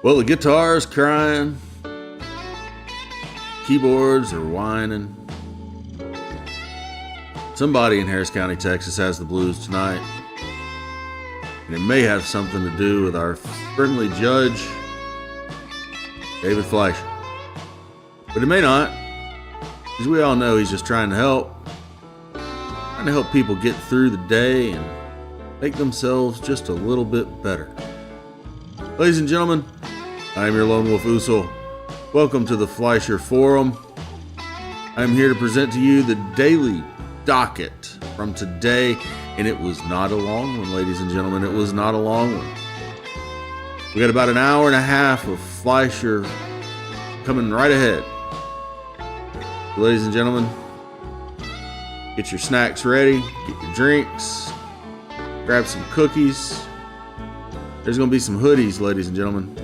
Well, the guitar's crying, keyboards are whining. Somebody in Harris County, Texas has the blues tonight. And it may have something to do with our friendly judge, David Fleischer. But it may not, because we all know he's just trying to help people get through the day and make themselves just a little bit better. Ladies and gentlemen, I am your Lone Wolf Usul. Welcome to the Fleischer Forum. I am here to present to you the daily docket from today, and it was not a long one, ladies and gentlemen. It was not a long one. We got about an hour and a half of Fleischer coming right ahead. So, ladies and gentlemen, get your snacks ready, get your drinks, grab some cookies. There's going to be some hoodies, ladies and gentlemen.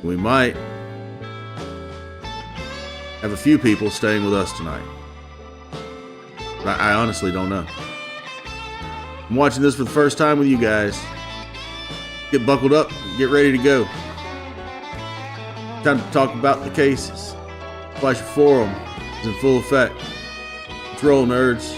We might have a few people staying with us tonight. But I honestly don't know. I'm watching this for the first time with you guys. Get buckled up, get ready to go. Time to talk about the cases. Fleischer Forum is in full effect. Let's roll, nerds.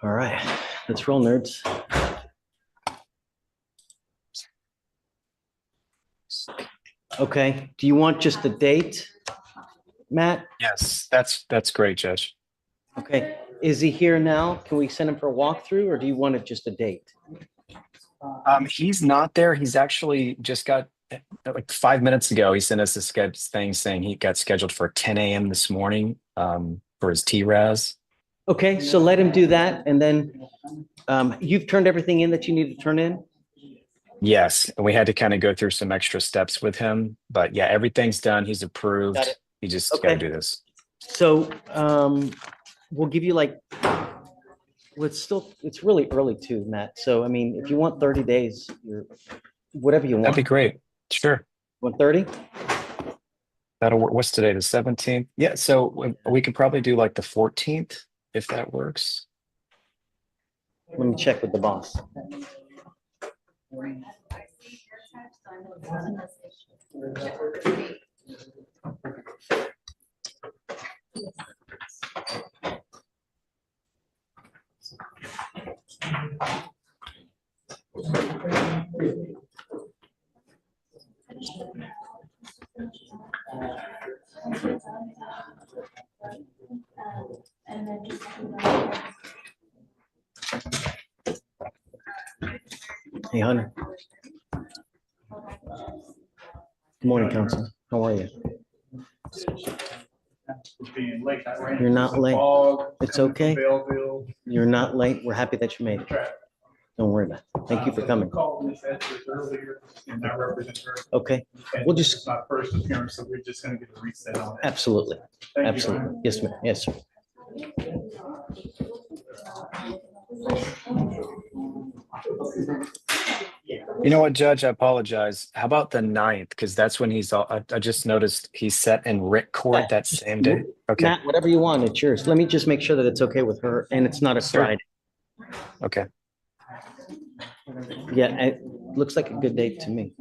All right, let's roll, nerds. Okay, do you want just the date, Matt? Yes, that's great, Judge. Okay, is he here now? Can we send him for a walkthrough, or do you want it just a date? He's not there. He's actually just got like 5 minutes ago. He sent us this thing saying he got scheduled for 10 a.m. this morning for his TRAS. Okay, so let him do that, and then you've turned everything in that you need to turn in? Yes, and we had to kind of go through some extra steps with him, but yeah, everything's done. He's approved. Got it. He just Okay. got to do this. So we'll give you like, well, it's really early too, Matt. So I mean, if you want 30 days, whatever you want. That'd be great. Sure. 130? That'll work. What's today? The 17th? Yeah. So we could probably do like the 14th if that works. Let me check with the boss. Hey, Hunter. Good morning, Council. How are you? You're not late. It's okay. You're not late. We're happy that you made it. Don't worry about it. Thank you for coming. Okay. We'll just. My first appearance, so we're just gonna get a reset on that. Absolutely. Thank you. Absolutely. Yes, ma'am. Yes, sir. You know what, Judge? I apologize. How about the 9th? Because that's when he's all, I just noticed he's set in writ court that same day. Okay. Matt, whatever you want, it's yours. Let me just make sure that it's okay with her and it's not a Sure. Friday. Okay. Yeah, it looks like a good date to me.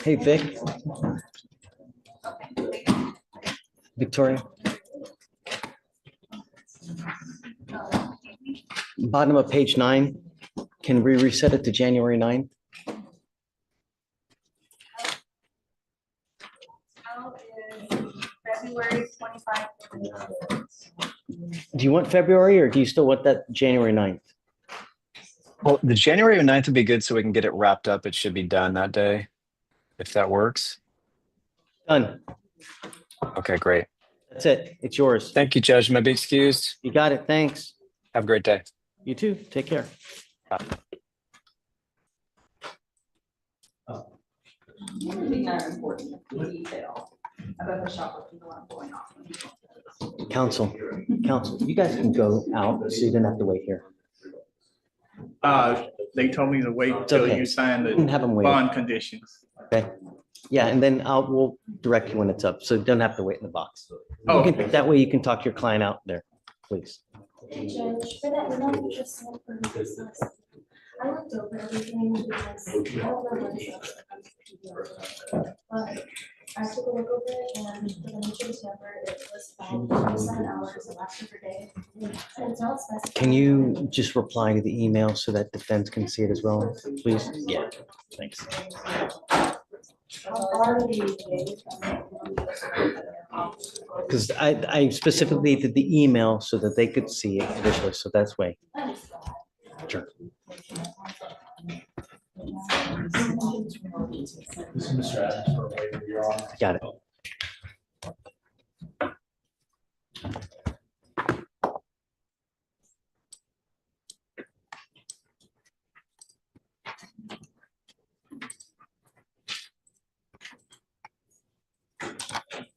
Hey, Vic. Victoria. Bottom of page 9. Can we reset it to January 9th? February 25th. Do you want February or do you still want that January 9th? Well, the January 9th would be good so we can get it wrapped up. It should be done that day, if that works. Done. Okay, great. That's it. It's yours. Thank you, Judge. May I be excused? You got it. Thanks. Have a great day. You too. Take care. Something that important detail about the shop with people going off. Council, you guys can go out so you don't have to wait here. They told me to wait It's till okay. you sign You can the have them wait. bond conditions. Okay. Yeah, and then we'll direct you when it's up. So don't have to wait in the box. Oh, You can- That way you can talk to your client out there, please. Hey, Judge, for that email you just sent for new business, I looked over everything because I don't know what it's. But I took a look over it and for the insurance number, it was about 7 hours of last per day. And it's not specified. Can you just reply to the email so that defense can see it as well, please? Yeah, thanks. How far are you away Because I specifically did the email so that they could see it visually, so that's why. Sure. This is Mr. Adams for a waiver, Your Honor. Got it.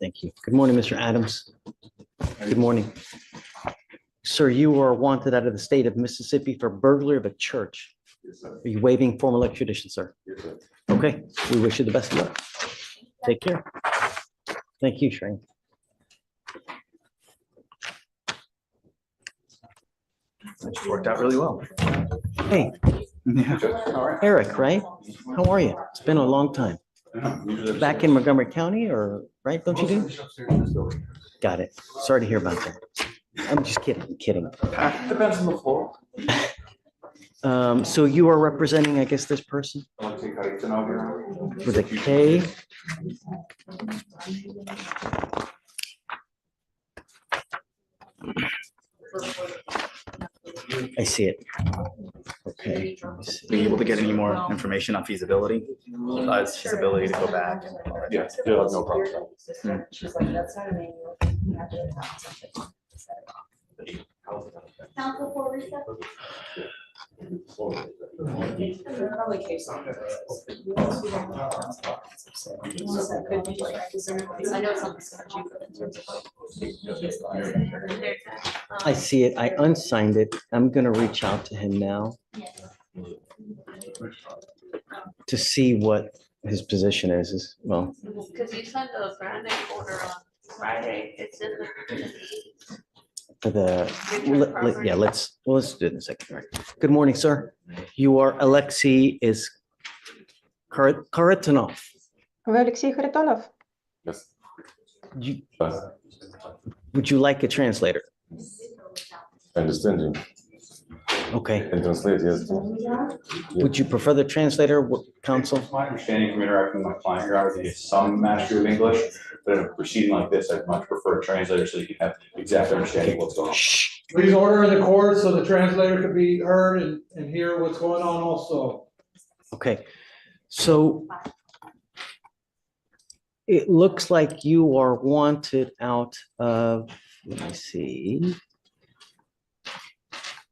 Thank you. Good morning, Mr. Adams. Good morning. Sir, you are wanted out of the state of Mississippi for burglary of a church. Yes, sir. Are you waiving formal extradition, sir? Yes, sir. Okay, we wish you the best of luck. Take care. Thank you, Shane. Which worked out really well. Hey, Eric, right? How are you? It's been a long time. Back in Montgomery County or, right, don't you do? Got it. Sorry to hear about that. I'm just kidding, I'm kidding. Depends on the floor. So you are representing, I guess, this person with a K. I see it. Okay. let me see. Were you able to get any more information on feasibility? His ability to go back? And all that? Yeah, no problem. She's like, that's not a manual. You have to adopt something. Council for recess? Probably case on. I know something's gonna cheaper in terms of. I see it. I unsigned it. I'm gonna reach out to him now to see what his position is, well, Because you sent a branding order on Friday, it's in the. for the, yeah, let's do it in a second. All right. Good morning, sir. You are Alexei is Karatanov. Ви Олексій Харитонов? Yes. You- Would you like a translator? Understanding. Okay. Can translate, yes. Would you prefer the translator, counsel? It's my understanding from interacting with my client here, obviously he has some mastery of English, but in a proceeding like this, I'd much prefer a translator so you can have exact understanding of what's going on. Shh. Please order in the court so the translator can be heard and hear what's going on also. Okay, so it looks like you are wanted out of, let me see.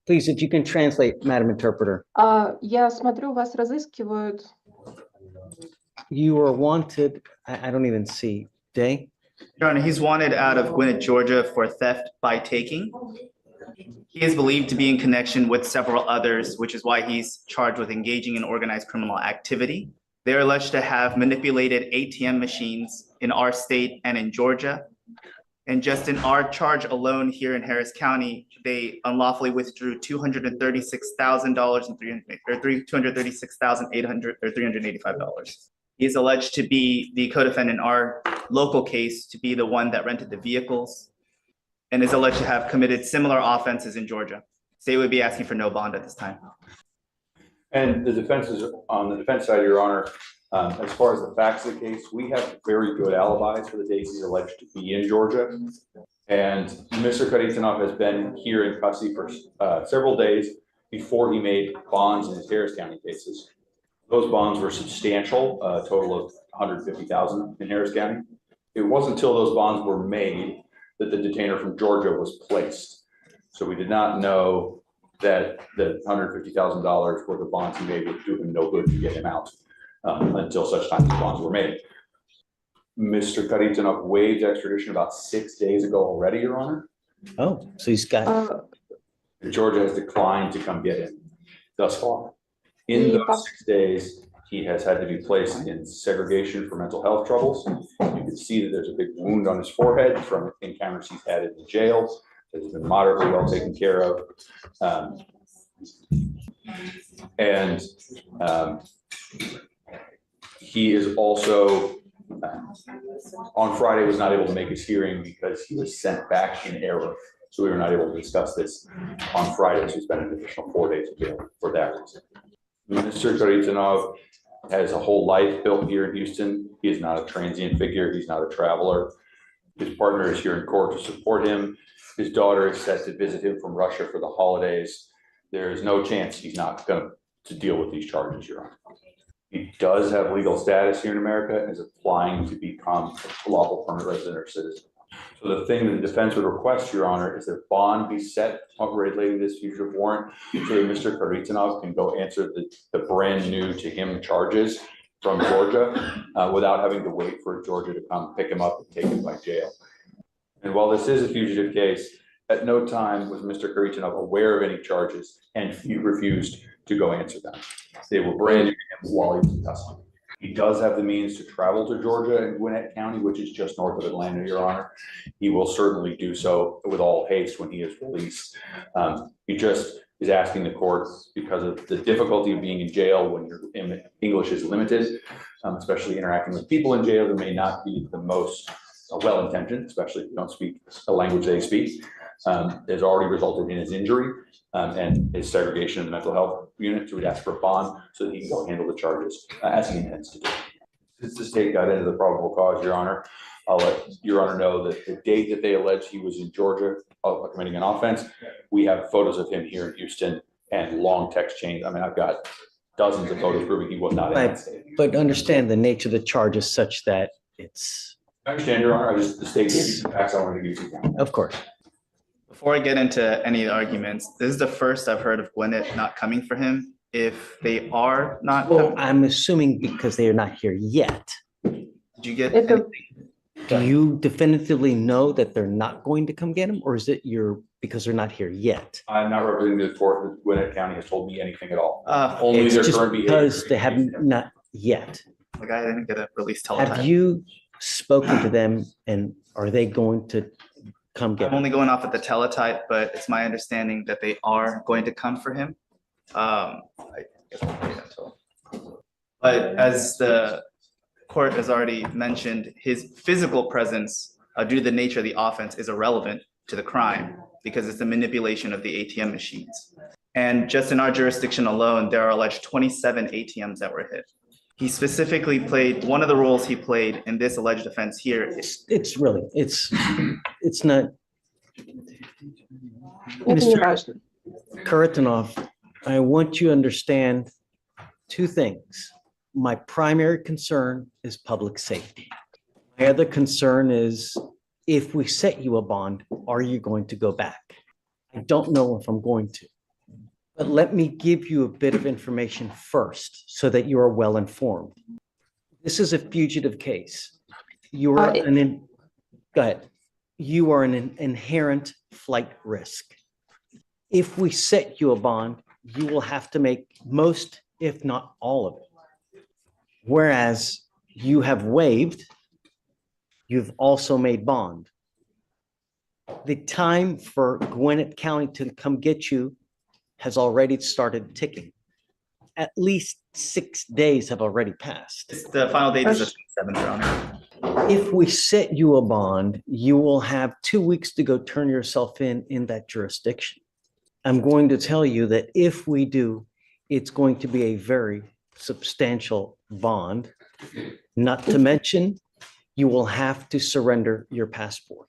Please, if you can translate, Madam Interpreter. Я смотрю, вас разыскивают. You are wanted, I don't even see, Day? Your Honor, he's wanted out of Gwinnett, Georgia for theft by taking. He is believed to be in connection with several others, which is why he's charged with engaging in organized criminal activity. They're alleged to have manipulated ATM machines in our state and in Georgia. And just in our charge alone here in Harris County, they unlawfully withdrew $236,000 and $385. He is alleged to be the co-defendant in our local case, to be the one that rented the vehicles, and is alleged to have committed similar offenses in Georgia. State would be asking for no bond at this time. And the defense is, on the defense side, Your Honor, as far as the facts of the case, we have very good alibis for the days he's alleged to be in Georgia. And Mr. Karitanov has been here in custody for several days before he made bonds in his Harris County cases. Those bonds were substantial, a total of $150,000 in Harris County. It wasn't until those bonds were made that the detainer from Georgia was placed. So we did not know that the $150,000 worth of bonds he made would do him no good to get him out until such time as bonds were made. Mr. Karitanov waived extradition about 6 days ago already, Your Honor. Oh, so he's got, Georgia has declined to come get him thus far. In those 6 days, he has had to be placed in segregation for mental health troubles. You can see that there's a big wound on his forehead from encounters he's had in the jail that has been moderately well taken care of. He is also On Friday was not able to make his hearing because he was sent back in error. So we were not able to discuss this on Friday. So he spent an additional 4 days in jail for that reason. Mr. Kharitonov has a whole life built here in Houston. He is not a transient figure. He's not a traveler. His partner is here in court to support him. His daughter is set to visit him from Russia for the holidays. There is no chance he's not going to deal with these charges, Your Honor. He does have legal status here in America and is applying to become a lawful permanent resident or citizen. So the thing that the defense would request, Your Honor, is that bond be set relating to this fugitive warrant so that Mr. Kharitonov can go answer the brand new to him charges from Georgia without having to wait for Georgia to come pick him up and take him by jail. And while this is a fugitive case, at no time was Mr. Kharitonov aware of any charges, and he refused to go answer them. They were brand new to him while he was in custody. He does have the means to travel to Georgia and Gwinnett County, which is just north of Atlanta, Your Honor. He will certainly do so with all haste when he is released. He just is asking the court, because of the difficulty of being in jail when your English is limited, especially interacting with people in jail that may not be the most well-intentioned, especially if you don't speak a language they speak, has already resulted in his injury and his segregation in the mental health unit. So we'd ask for a bond so that he can go handle the charges as he intends to do. Since the state got into the probable cause, Your Honor, I'll let Your Honor know that the date that they allege he was in Georgia committing an offense, we have photos of him here in Houston and long text chains. I mean, I've got dozens of photos proving he was not in that state. But understand the nature of the charge is such that it's. I understand, Your Honor. The state gave you the facts I wanted to give you. Of course. Before I get into any of the arguments, this is the first I've heard of Gwinnett not coming for him. If they are not, Well, I'm assuming because they are not here yet. did you get Это- anything? Do you definitively know that they're not going to come get him, or is it because they're not here yet? I'm not representing the court that Gwinnett County has told me anything at all. Uh, Only It's their just current behavior. because they haven't not yet. Like I didn't get a release Have teletype. you spoken to them, and are they going to come get I'm him? only going off at the teletype, but it's my understanding that they are going to come for him. I guess I'll wait until. But as the court has already mentioned, his physical presence, due to the nature of the offense, is irrelevant to the crime because it's the manipulation of the ATM machines. And just in our jurisdiction alone, there are alleged 27 ATMs that were hit. He specifically played, one of the roles he played in this alleged offense here is It's not. Это не Mr. важно. Kharitonov, I want you to understand two things. My primary concern is public safety. My other concern is if we set you a bond, are you going to go back? I don't know if I'm going to. But let me give you a bit of information first so that you are well informed. This is a fugitive case. You are go ahead. You are an inherent flight risk. If we set you a bond, you will have to make most, if not all of it. Whereas you have waived, you've also made bond. The time for Gwinnett County to come get you has already started ticking. At least 6 days have already passed. the final date is the 27th, Your Honor. If we set you a bond, you will have 2 weeks to go turn yourself in that jurisdiction. I'm going to tell you that if we do, it's going to be a very substantial bond. Not to mention, you will have to surrender your passport.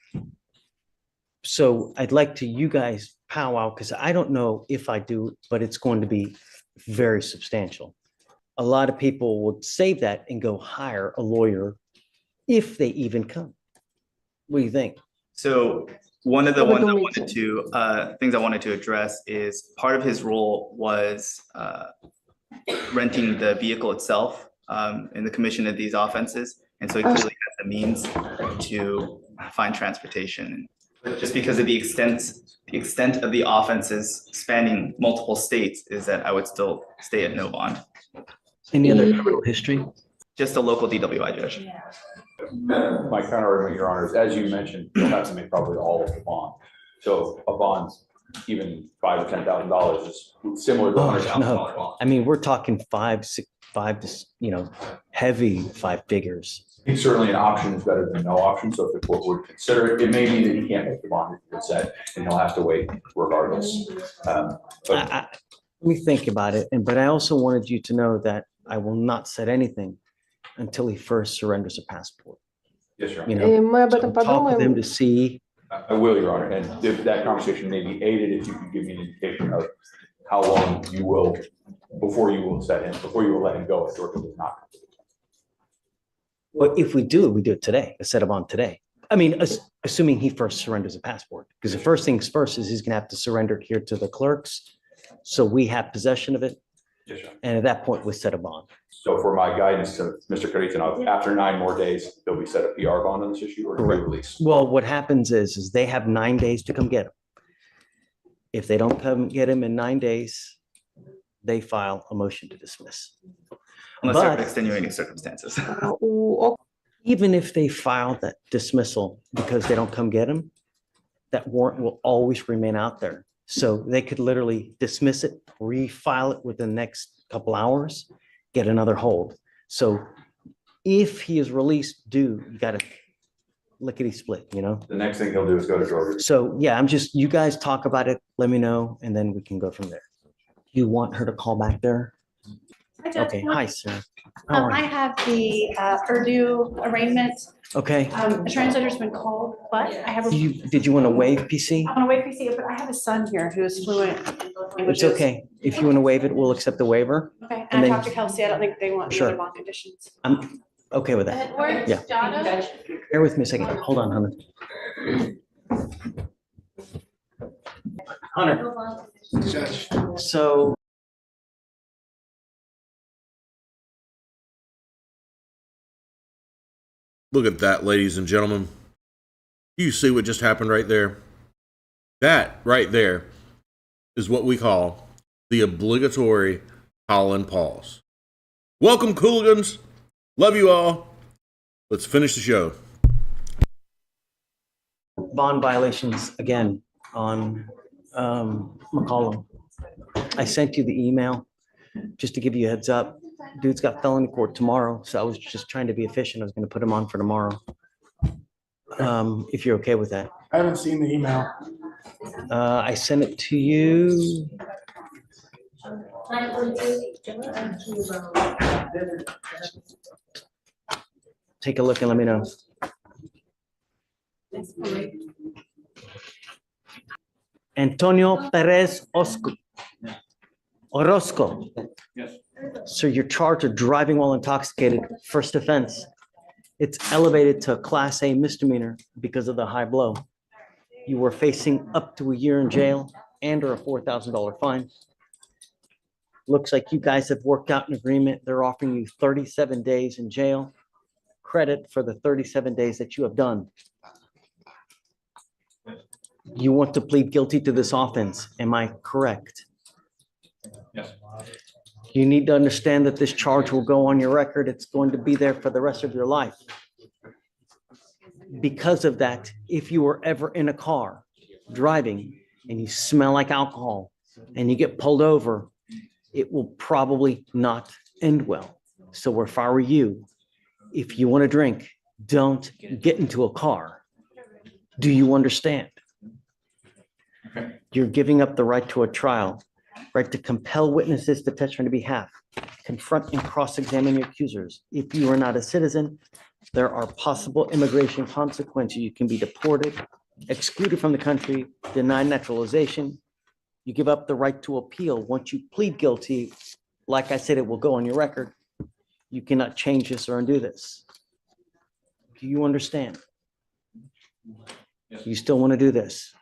So I'd like to you guys powwow, because I don't know if I do, but it's going to be very substantial. A lot of people would save that and go hire a lawyer if they even come. What do you think? So one of the ones I wanted to, things I wanted to address is part of his role was renting the vehicle itself in the commission of these offenses. And so he clearly has the means to find transportation. Just because of the extent of the offenses spanning multiple states is that I would still stay at no bond. Any other criminal history? Just a local DWI judge. My counter argument, Your Honor, is as you mentioned, you'll have to make probably all of the bond. So a bond even $5,000 or $10,000 is similar to Oh, $100,000 no. bond. I mean, we're talking five to, heavy 5 figures. I think certainly an option is better than no option, so if the court would consider it, it may be that he can't make the bond set, and he'll have to wait regardless. But Let me think about it, but I also wanted you to know that I will not set anything until he first surrenders a passport. yes, Your You Honor. know, Мы об этом so talk with him подумаем. to see. I will, Your Honor, and if that conversation may be aided if you can give me an indication of how long you will, before you will let him go if Georgia does not. But if we do it today, set him on today. I mean, assuming he first surrenders a passport, because the first things first is he's gonna have to surrender it here to the clerks. So we have possession of it. Yes, Your Honor. And at that point, we set a bond. So for my guidance to Mr. Caritan, after 9 more days, there'll be set a PR bond on this issue or a Correct. release. Well, what happens is they have 9 days to come get him. If they don't come get him in 9 days, they file a motion to dismiss. Unless there are But- extenuating circumstances. Even if they file that dismissal because they don't come get him, that warrant will always remain out there. So they could literally dismiss it, refile it within the next couple hours, get another hold. So if he is released due, you gotta lickety split, you know? The next thing he'll do is go to Georgia. So yeah, you guys talk about it, let me know, and then we can go from there. You want her to call back there? Hi, Judge. Okay, hi, sir. How are I you? have the Purdue arraignment. Okay, The translator's been called, but I have, did you want to waive PC? I want to wait for you, but I have a son here who is fluent in both It's languages. okay. If you want to waive it, we'll accept the waiver. Okay, And and I then- talked to Kelsey. I don't think they want any Sure. other bond conditions. I'm okay with that. Edward, Yeah. Jada, Bear with me a second. Hold on, Hunter. Hunter. So. Look at that, ladies and gentlemen. You see what just happened right there? That right there is what we call the obligatory call and pause. Welcome, Cooligans. Love you all. Let's finish the show. Bond violations again on McCollum. I sent you the email just to give you a heads up. Dude's got felony court tomorrow, so I was just trying to be efficient. I was gonna put him on for tomorrow. If you're okay with that. I haven't seen the email. I sent it to you. Take a look and let me know. Antonio Perez Orozco. Yes. So you're charged with driving while intoxicated, first offense. It's elevated to a Class A misdemeanor because of the high blow. You were facing up to a year in jail and or a $4,000 fine. Looks like you guys have worked out an agreement. They're offering you 37 days in jail, credit for the 37 days that you have done. You want to plead guilty to this offense, am I correct? Yes. You need to understand that this charge will go on your record. It's going to be there for the rest of your life. Because of that, if you were ever in a car driving and you smell like alcohol and you get pulled over, it will probably not end well. So if I were you, if you want to drink, don't get into a car. Do you understand? You're giving up the right to a trial, right to compel witnesses to testify on your behalf, confront and cross-examine your accusers. If you are not a citizen, there are possible immigration consequences. You can be deported, excluded from the country, denied naturalization. You give up the right to appeal. Once you plead guilty, like I said, it will go on your record. You cannot change this or undo this. Do you understand? You still want to do this?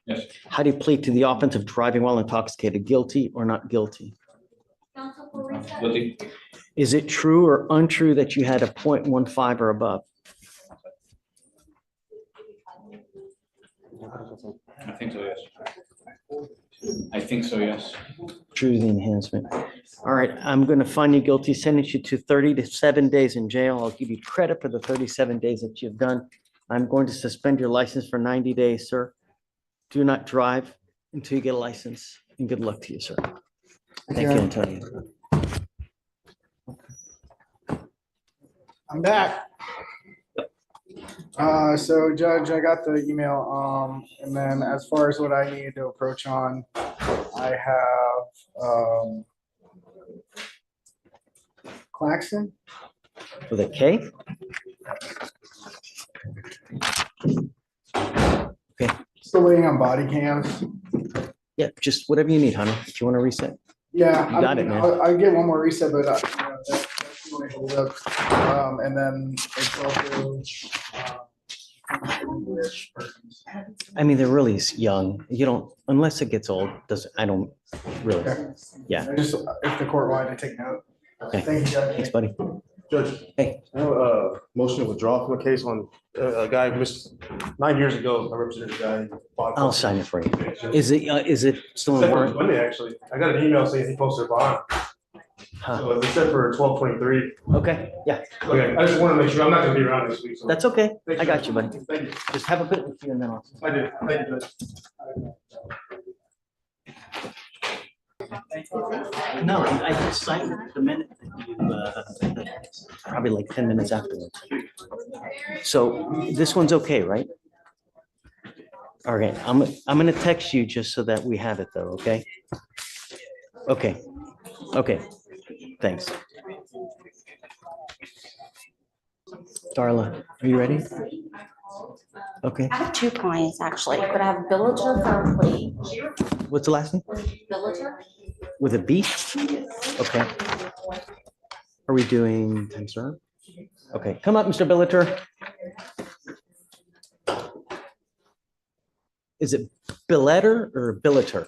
Yes. How do you plead to the offense of driving while intoxicated? Guilty or not guilty? Guilty. Is it true or untrue that you had a 0.15 or above? I think so, yes. I think so, yes. True, the enhancement. All right, I'm going to find you guilty, sentence you to 37 days in jail. I'll give you credit for the 37 days that you've done. I'm going to suspend your license for 90 days, sir. Do not drive until you get a license, and good luck to you, sir. Thank you, Antonio. I'm back. So Judge, I got the email, and then as far as what I need to approach on, I have, Claxon. With a K? Okay, Still waiting on body cams. yeah, just whatever you need, honey. If you want to reset. Yeah. You got it, man. I'll get one more reset, but, that's the only hold up. And then it's also, I mean, they're really young. You don't, unless it gets old, I don't really, yeah. I just, if the court wanted to take note. Okay. Thank you, Judge. Thanks, buddy. Judge. Hey. I have a motion to withdraw from a case on a guy who missed 9 years ago. I represented a guy. I'll sign it for you. Is it still in Except for warrant? Monday, actually. I got an email saying he posted a bond. Huh. So it's set for 12/23. Okay, yeah. Okay, I just want to make sure I'm not going to be around this week. So. That's okay. Thank I got you, buddy. Thank you. Just have a bit with you and then I'll. I did. Thank you, Judge. No, I just signed it the minute that you, probably like 10 minutes afterwards. So this one's okay, right? All right, I'm gonna text you just so that we have it though, okay? Okay, okay, thanks. Darla, are you ready? Okay, I have 2 clients actually, but I have Villager for a plea. what's the last name? Villager? With a B? Okay. Are we doing time served? Okay, come up, Mr. Billeter. Is it Billeter or Billeter?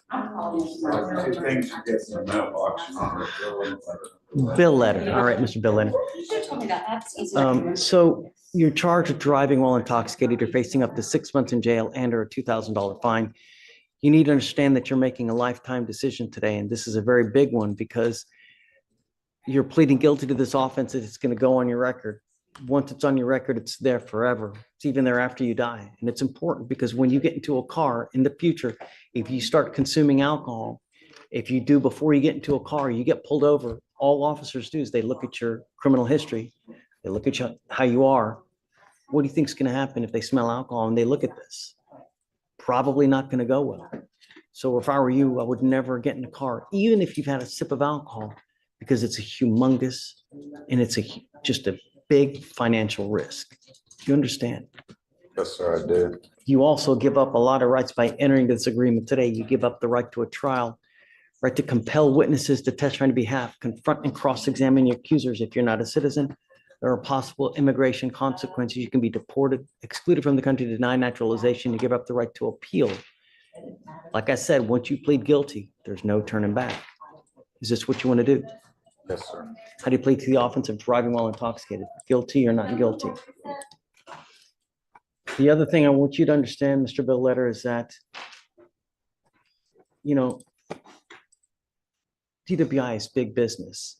Bill letter. All right, Mr. Bill letter. You should have told me that. That's easier. So you're charged with driving while intoxicated. You're facing up to 6 months in jail and or a $2,000 fine. You need to understand that you're making a lifetime decision today, and this is a very big one because you're pleading guilty to this offense. It's going to go on your record. Once it's on your record, it's there forever. It's even there after you die. And it's important because when you get into a car in the future, if you start consuming alcohol, if you do before you get into a car, you get pulled over. All officers do is they look at your criminal history. They look at how you are. What do you think is going to happen if they smell alcohol and they look at this? Probably not going to go well. So if I were you, I would never get in a car, even if you've had a sip of alcohol, because it's a humongous and it's just a big financial risk. Do you understand? Yes, sir, I did. You also give up a lot of rights by entering this agreement today. You give up the right to a trial, right to compel witnesses to testify on your behalf, confront and cross-examine your accusers. If you're not a citizen, there are possible immigration consequences. You can be deported, excluded from the country, denied naturalization. You give up the right to appeal. Like I said, once you plead guilty, there's no turning back. Is this what you want to do? Yes, sir. How do you plead to the offense of driving while intoxicated? Guilty or not guilty? The other thing I want you to understand, Mr. Bill Letter, is that, you know, DWI is big business.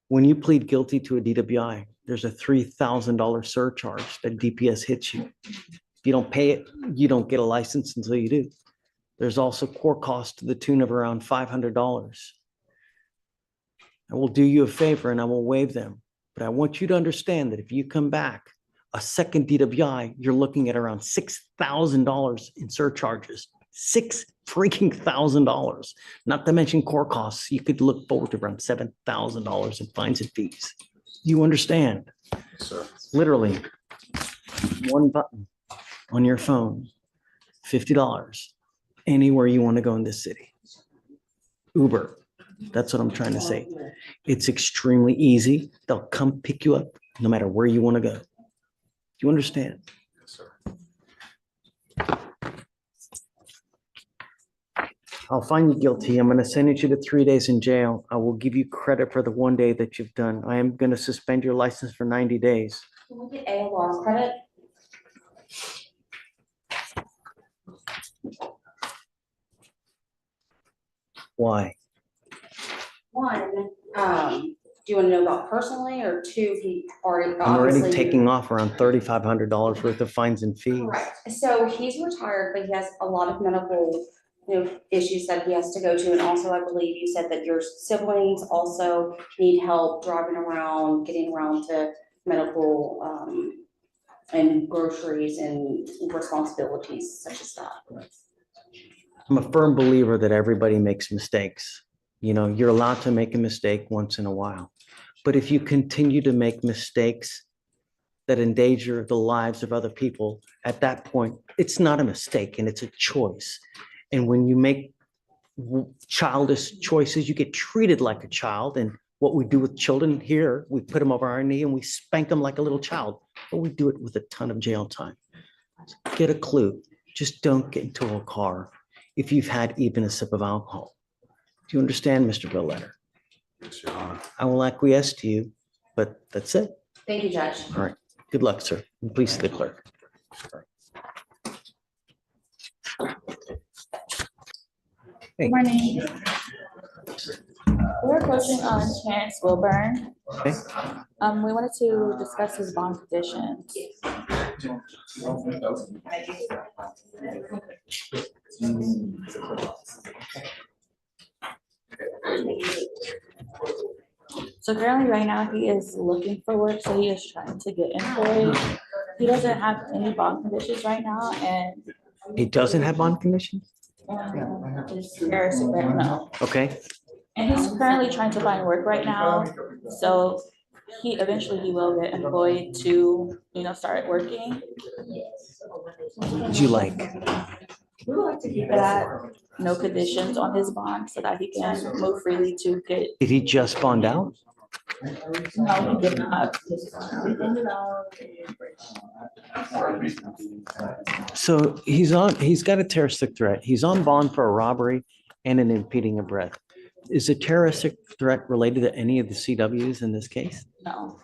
When you plead guilty to a DWI, there's a $3,000 surcharge that DPS hits you. If you don't pay it, you don't get a license until you do. There's also court costs to the tune of around $500. I will do you a favor and I will waive them. But I want you to understand that if you come back a second DWI, you're looking at around $6,000 in surcharges. $6,000, not to mention court costs. You could look forward to around $7,000 in fines and fees. You understand? Yes, sir. Literally, one button on your phone, $50, anywhere you want to go in this city. Uber, that's what I'm trying to say. It's extremely easy. They'll come pick you up no matter where you want to go. Do you understand? Yes, sir. I'll find you guilty. I'm going to sentence you to 3 days in jail. I will give you credit for the 1 day that you've done. I am going to suspend your license for 90 days. Can we get ALR credit? Why? One, do you want to know about personally, or two, he already I'm already obviously. taking off around $3,500 worth of fines and fees. Correct. So he's retired, but he has a lot of medical, issues that he has to go to. And also, I believe you said that your siblings also need help driving around, getting around to medical, and groceries and responsibilities such as that. I'm a firm believer that everybody makes mistakes. You're allowed to make a mistake once in a while. But if you continue to make mistakes that endanger the lives of other people, at that point, it's not a mistake and it's a choice. And when you make childish choices, you get treated like a child. And what we do with children here, we put them over our knee and we spank them like a little child, but we do it with a ton of jail time. Get a clue. Just don't get into a car if you've had even a sip of alcohol. Do you understand, Mr. Billletter? Yes, Your Honor. I will acquiesce to you, but that's it. Thank you, Judge. All right. Good luck, sir. And please see the clerk. Hey. Good morning. We're approaching on Terrence Wilburn. Okay. We wanted to discuss his bond conditions. So currently right now he is looking for work, so he is trying to get employed. He doesn't have any bond conditions right now, and He doesn't have bond conditions? is Terroristic right now. Okay. And he's currently trying to find work right now, so he will get employed to, start working. Would you like? We would like to keep it at no conditions on his bond so that he can move freely to get. Did he just bond out? No, he did not. So he's got a terroristic threat. He's on bond for a robbery and an impeding of breath. Is the terroristic threat related to any of the CWs in this case? No.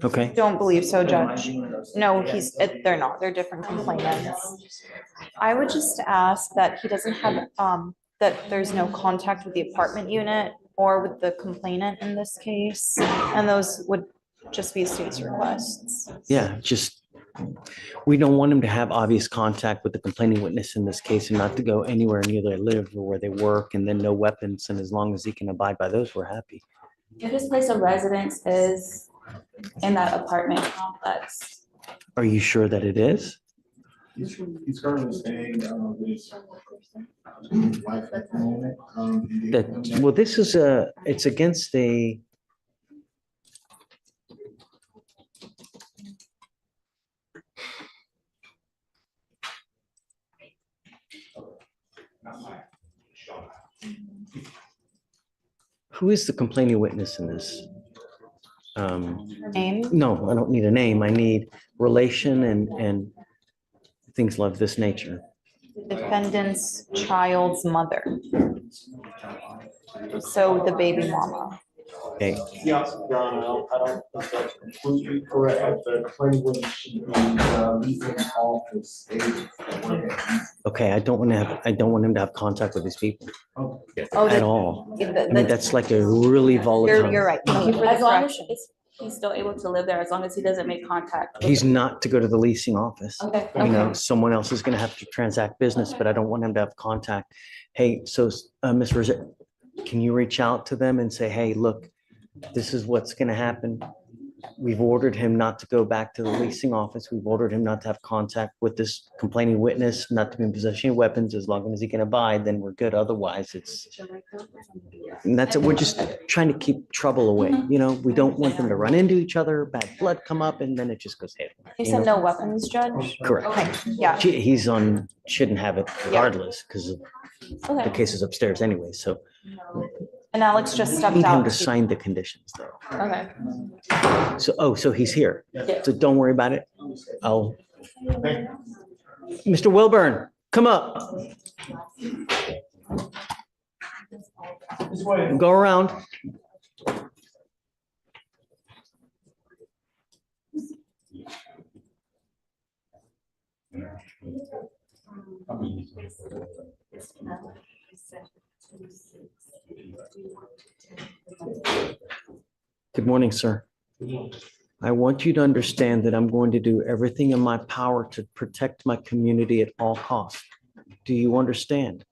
Okay. Don't believe so, Judge. No, they're not. They're different complainants. I would just ask that he doesn't have, that there's no contact with the apartment unit or with the complainant in this case. And those would just be state's requests. Yeah, we don't want him to have obvious contact with the complaining witness in this case and not to go anywhere near where they live or where they work, and then no weapons. And as long as he can abide by those, we're happy. If his place of residence is in that apartment complex. Are you sure that it is? He's currently staying with his wife at the moment. Well, this is it's against the. Who is the complaining witness in this? Name? No, I don't need a name. I need relation and things of this nature. The defendant's child's mother. So the baby mama. Okay. Yeah, Your Honor, I don't think that's completely correct. The complaining witness should be leaving office. Okay, I don't want him to have contact with these people Oh, at all. I mean, that's like a really volatile. You're right. Thank you for the As long as correction. he's still able to live there, as long as he doesn't make contact. with- He's not to go to the leasing office. Okay. Someone else is gonna have to transact business, but I don't want him to have contact. Hey, so, Ms. Rizzo, can you reach out to them and say, hey, look, this is what's gonna happen. We've ordered him not to go back to the leasing office. We've ordered him not to have contact with this complaining witness, not to be in possession of weapons. As long as he can abide, then we're good. Otherwise, and that's it. We're just trying to keep trouble away. We don't want them to run into each other, bad blood come up, and then it just goes haywire. He said no weapons, Judge? Correct. Okay, yeah. Shouldn't have it regardless because the Okay. case is upstairs anyway. So And Alex just I stepped need him out. to sign the conditions though. Okay. So he's here. Yeah. So don't worry about it. Mr. Wilburn, come up. Go around. Good morning, sir. I want you to understand that I'm going to do everything in my power to protect my community at all costs. Do you understand?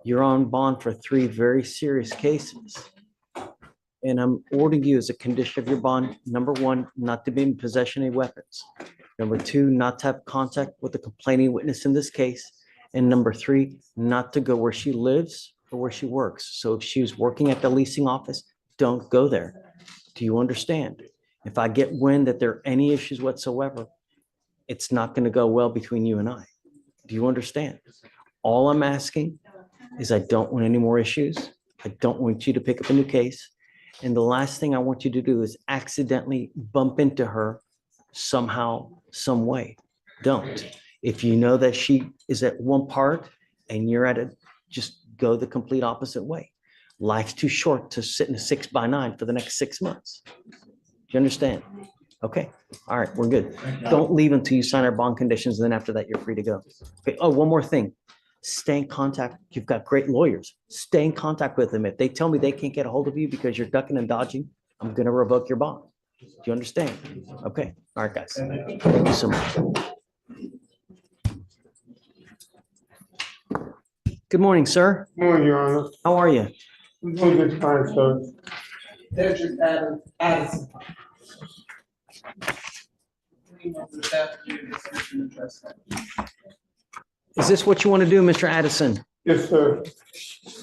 You're on bond for 3 very serious cases. And I'm ordering you as a condition of your bond, number 1, not to be in possession of weapons. Number 2, not to have contact with the complaining witness in this case. And number 3, not to go where she lives or where she works. So if she was working at the leasing office, don't go there. Do you understand? If I get wind that there are any issues whatsoever, it's not going to go well between you and I. Do you understand? All I'm asking is I don't want any more issues. I don't want you to pick up a new case. And the last thing I want you to do is accidentally bump into her somehow, some way. Don't. If you know that she is at one part and you're at it, just go the complete opposite way. Life's too short to sit in a 6x9 for the next 6 months. Do you understand? Okay. All right. We're good. Don't leave until you sign our bond conditions. And then after that, you're free to go. Okay. Oh, one more thing. Stay in contact. You've got great lawyers. Stay in contact with them. If they tell me they can't get a hold of you because you're ducking and dodging, I'm going to revoke your bond. Do you understand? Okay. All right, guys. Thank you so much. Good morning, sir. Morning, Your Honor. How are you? I'm doing just fine, sir. Dedrick Addison. Is this what you want to do, Mr. Addison? Yes, sir.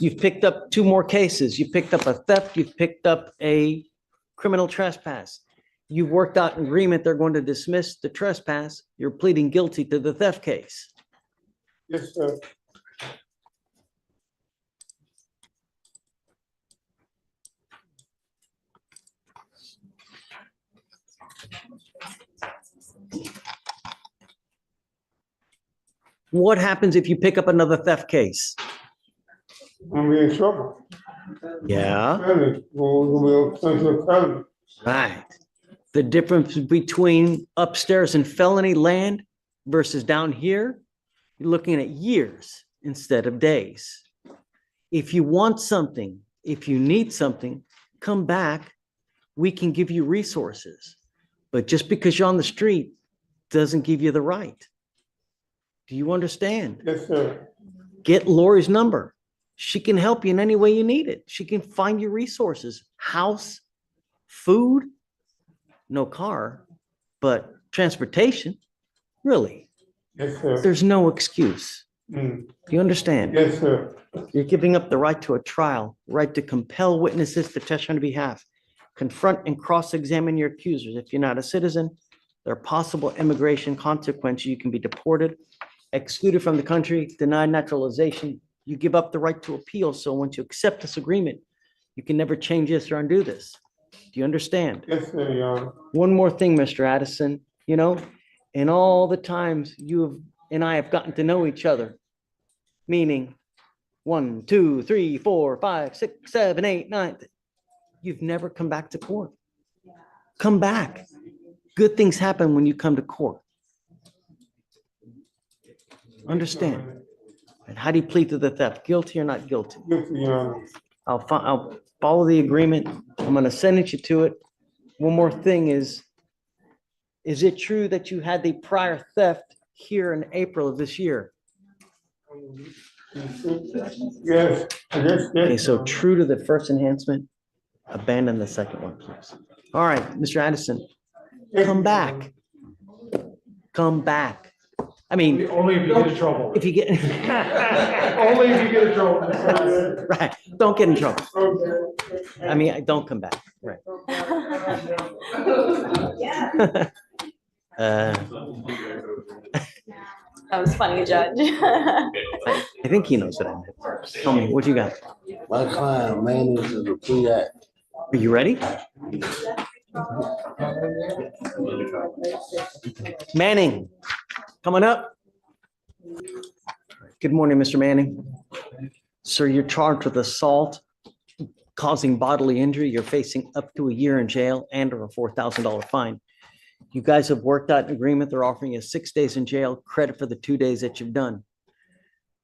You've picked up 2 more cases. You picked up a theft. You've picked up a criminal trespass. You've worked out an agreement. They're going to dismiss the trespass. You're pleading guilty to the theft case. Yes, sir. What happens if you pick up another theft case? I'm in trouble. Yeah. Felony. Right. The difference between upstairs and felony land versus down here, you're looking at years instead of days. If you want something, if you need something, come back. We can give you resources. But just because you're on the street doesn't give you the right. Do you understand? Yes, sir. Get Lori's number. She can help you in any way you need it. She can find you resources, house, food, no car, but transportation. Really? Yes, sir. There's no excuse. Mm. Do you understand? Yes, sir. You're giving up the right to a trial, right to compel witnesses to testify on your behalf, confront and cross-examine your accusers. If you're not a citizen, there are possible immigration consequences. You can be deported, excluded from the country, denied naturalization. You give up the right to appeal. So once you accept this agreement, you can never change this or undo this. Do you understand? Yes, sir, Your Honor. One more thing, Mr. Addison, you know, in all the times and I have gotten to know each other, meaning 1, 2, 3, 4, 5, 6, 7, 8, 9, you've never come back to court. Come back. Good things happen when you come to court. Understand? And how do you plead to the theft? Guilty or not guilty? Guilty, Your Honor. I'll follow the agreement. I'm going to send you to it. One more thing is it true that you had the prior theft here in April of this year? Yes. Okay, so true to the first enhancement, abandon the second one, please. All right, Mr. Addison, come back. Come back. I mean. Only if you get in trouble. If you get. Only if you get in trouble. Right, don't get in trouble. Okay. I mean, don't come back, right. That was funny, Judge. I think he knows what I meant. Tell me, what you got? My client manages the Plea Act. Are you ready? Manning, coming up. Good morning, Mr. Manning. Sir, you're charged with assault, causing bodily injury. You're facing up to a year in jail and or a $4,000 fine. You guys have worked out an agreement. They're offering you 6 days in jail, credit for the 2 days that you've done.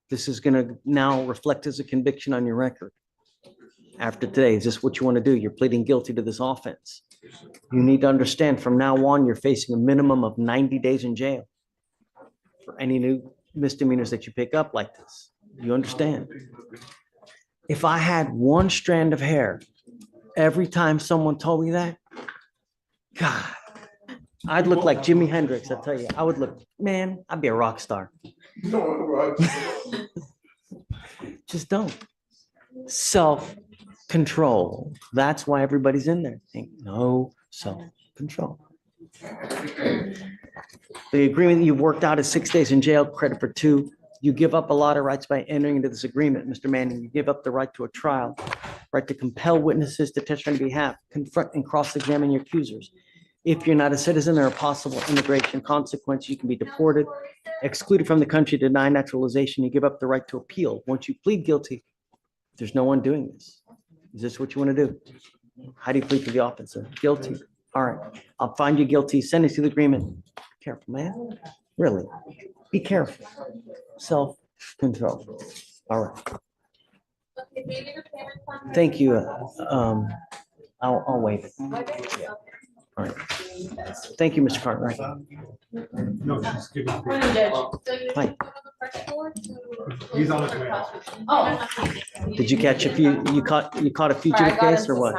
This is going to now reflect as a conviction on your record. After today, is this what you want to do? You're pleading guilty to this offense. You need to understand from now on, you're facing a minimum of 90 days in jail for any new misdemeanors that you pick up like this. You understand? If I had one strand of hair, every time someone told me that, God, I'd look like Jimi Hendrix, I tell you. I would look, man, I'd be a rock star. Just don't. Self-control. That's why everybody's in there. Think no self-control. The agreement you've worked out is 6 days in jail, credit for 2. You give up a lot of rights by entering into this agreement, Mr. Manning. You give up the right to a trial, right to compel witnesses to testify on your behalf, confront and cross-examine your accusers. If you're not a citizen, there are possible immigration consequences. You can be deported, excluded from the country, denied naturalization. You give up the right to appeal. Once you plead guilty, there's no one doing this. Is this what you want to do? How do you plead to the officer? Guilty. All right, I'll find you guilty. Send it to the agreement. Careful, man. Really, be careful. Self-control. All right. Thank you. I'll waive it. All right. Thank you, Mr. Cartwright. No, she's giving. Hi. He's on his way. Oh. Did you catch you caught a fugitive case or what?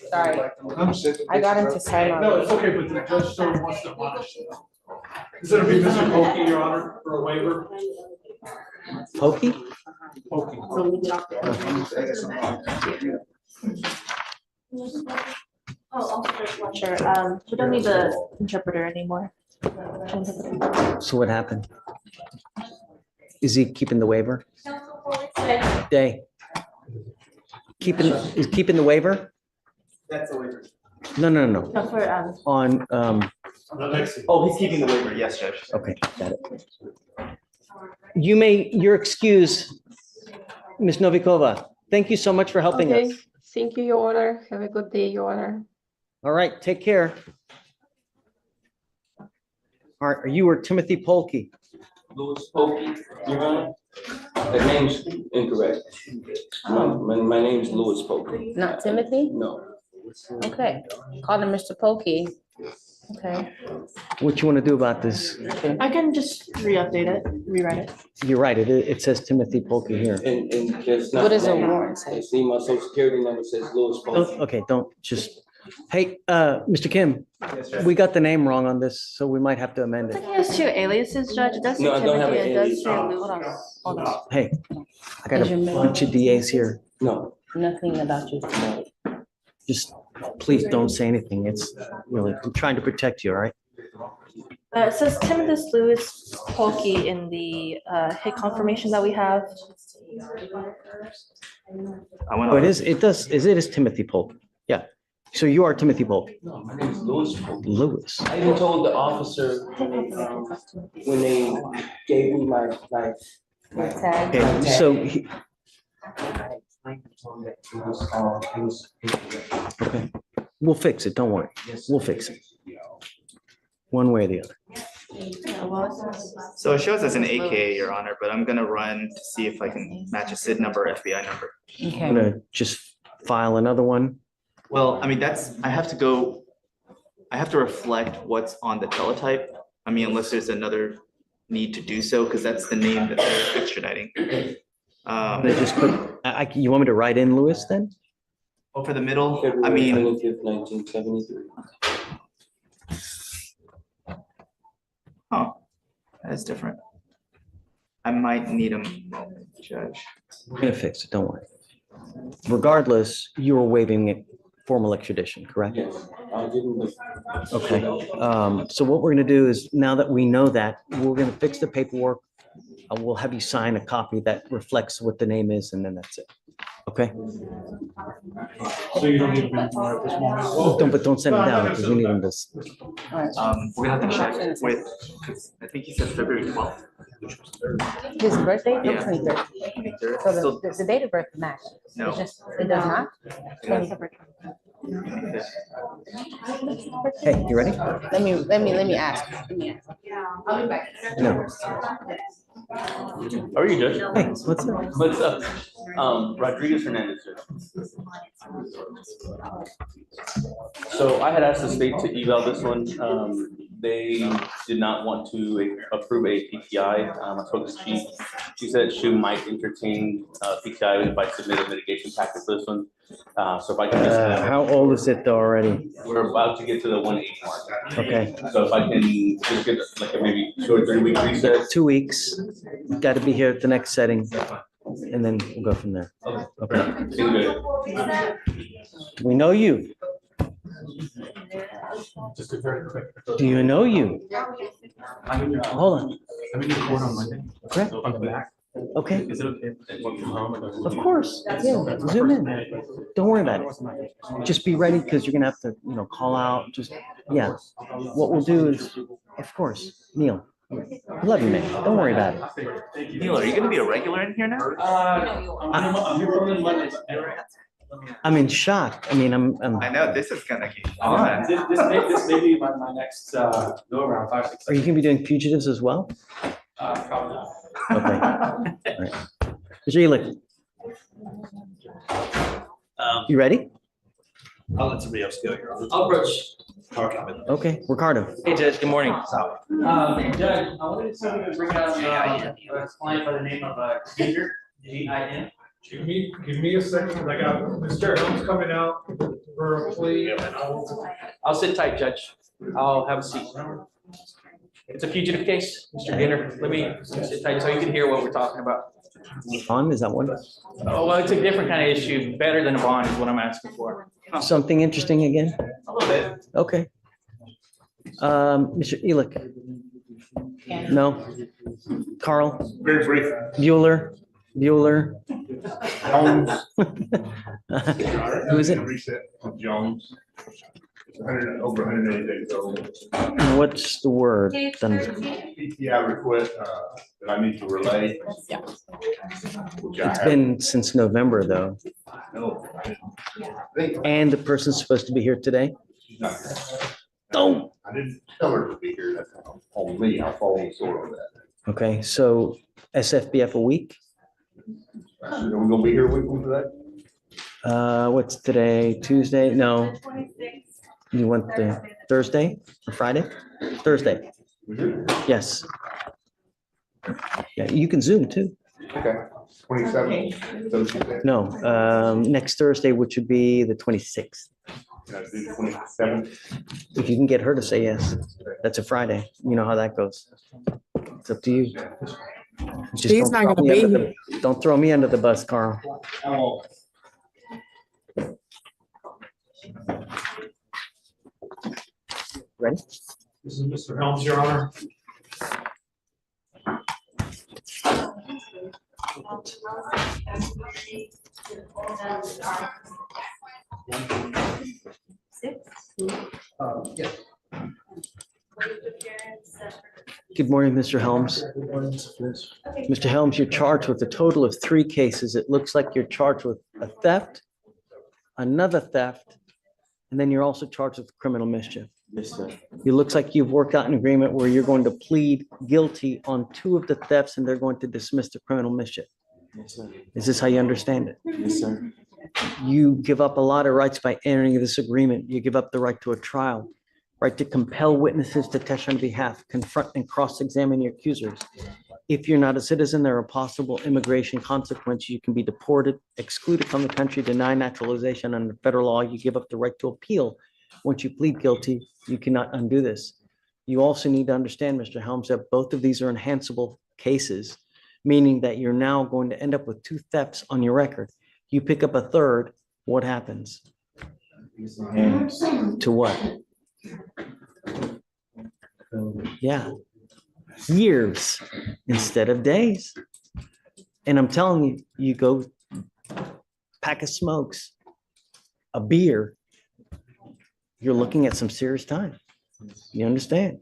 Sorry. I got him to sign No, already. it's okay, but the judge still wants to admonish. Is it be Mr. Pokey, Your Honor, for a waiver? Pokey? Pokey. Sure, we don't need the interpreter anymore. So what happened? Is he keeping the waiver? Day. Is keeping the waiver? That's a waiver. No. No, for, On, Oh, he's keeping the waiver. Yes, Judge. okay, got it. You're excused, Ms. Novikova. Thank you so much for helping us. Thank you, Your Honor. Have a good day, Your Honor. All right, take care. All right, you were Timothy Polkey. Louis Pokey, Your Honor. That name's incorrect. My name's Louis Pokey. Not Timothy? No. Okay. Call him Mr. Pokey. Okay. What you want to do about this? I can just re-update it, rewrite it. You're right, it says Timothy Polkey here. And there's not. What does a warrant say? See, my social security number says Louis Pokey. Okay, don't just, hey, Mr. Kim, we got the name wrong on this, so we might have to amend I it. think he has 2 aliases, Judge. It does say No, I don't have Timothy, an it does alias. say Lou. Hold on. Hey, I got a bunch of DAs here. No. Nothing about you. Just please don't say anything. It's really, I'm trying to protect you, all right? It says Timothy Louis Polkey in the hit confirmation that we have. Oh, it is Timothy Polk. Yeah. So you are Timothy Polk. No, my name's Louis Pokey. Louis. I even told the officer when they gave me my Tag. Okay, so he, okay, we'll fix it. Don't worry. We'll fix it. One way or the other. So it shows as an AKA, Your Honor, but I'm gonna run to see if I can match a SID number, or FBI number. I'm gonna just file another one. Well, I mean, I have to reflect what's on the teletype. I mean, unless there's another need to do so, because that's the name that they're extraditing. They just put, you want me to write in Lewis then? Oh, for the middle, I February mean, 25th, 1973. oh, that's different. I might need a moment, Judge. We're gonna fix it. Don't worry. Regardless, you were waiving it. Formal extradition, correct? Yes, I'll give him the. Okay, so what we're gonna do is, now that we know that, we're gonna fix the paperwork. We'll have you sign a copy that reflects what the name is, and then that's it. Okay? So you don't need to anymore at this moment? But don't send them down, because we need them to. We're gonna have to check with, I think he said February 12th. His birthday, the Yeah. 23rd. 23rd. So Still- the date of birth matches. No. It just, it does not? Hey, you ready? Let me ask. I'll be back. No. How are you, Judge? Hey, what's up? What's up? Rodriguez Hernandez. Sir. So I had asked the state to eval this one. They did not want to approve a PTI. I spoke to the chief. She said she might entertain PTI if I submit a mitigation packet for this one. So if I can just. How old is it already? We're about to get to the 180 mark. Okay. So if I can just get like a maybe 2 or 3 week recess. 2 weeks. Got to be here at the next setting, and then we'll go from there. Okay. We know you. Just a very quick. Do you know you? Hold on. I'm in the court on Monday. Okay. On the back. Okay. Is it okay? Of course. Yeah. Zoom in. Don't worry about it. Just be ready because you're gonna have to, call out. Just yeah. What we'll do is, of course, Neil. I love you, man. Don't worry about it. Neil, are you gonna be a regular in here now? I'm here for Monday. I'm in shock. I mean, I'm I know, this is gonna get fun. This may be my next go around 5, 6. Are you gonna be doing fugitives as well? Probably not. Okay. All right. Mr. Elick. You ready? I'll let somebody else go here. I'll approach. Okay, Ricardo. Hey, Judge, good morning. Judge, I wanted to bring out a client by the name of Ginger, G-I-N. Give me a second, 'cause I got Mr. Helms coming out for a plea. And I'll sit tight, Judge. I'll have a seat. It's a fugitive case, Mr. Gainer. Let me sit tight so you can hear what we're talking about. Bond, is that one? Oh, well, it's a different kind of issue. Better than a bond is what I'm asking for. Something interesting again? A little bit. Okay. Mr. Elick? No? Carl? Very brief. Bueller? Jones. Who is it? Reset of Jones. Over 180 days old. What's the word? PTI request that I need to relay. Yeah. Which I It's have. been since November, though. No. And the person's supposed to be here today? She's not. Oh. I didn't tell her to be here. That's on me. I'll follow the sort of that. Okay, so SFBF a week? Are we gonna be here a week from today? What's today? Tuesday? No. You want the Thursday or Friday? Thursday. Yes. Yeah, you can Zoom too. Okay. 27. No, next Thursday, which would be the 26th. Can I do 27? If you can get her to say yes, that's a Friday. You know how that goes. It's up to you. Just She's don't not throw gonna me be under here. Don't throw me under the bus, Carl. Ready? This is Mr. Helms, Your Honor. Yeah. Good morning, Mr. Helms. Mr. Helms, you're charged with a total of 3 cases. It looks like you're charged with a theft, another theft, and then you're also charged with criminal mischief. Yes, sir. It looks like you've worked out an agreement where you're going to plead guilty on 2 of the thefts and they're going to dismiss the criminal mischief. Yes, sir. Is this how you understand it? Yes, sir. You give up a lot of rights by entering this agreement. You give up the right to a trial, right to compel witnesses to testify on behalf, confront and cross-examine your accusers. If you're not a citizen, there are possible immigration consequences. You can be deported, excluded from the country, denied naturalization under federal law. You give up the right to appeal. Once you plead guilty, you cannot undo this. You also need to understand, Mr. Helms, that both of these are enhanceable cases, meaning that you're now going to end up with 2 thefts on your record. You pick up a third, what happens? To what? Yeah, years instead of days. And I'm telling you, you go pack of smokes, a beer, you're looking at some serious time. You understand?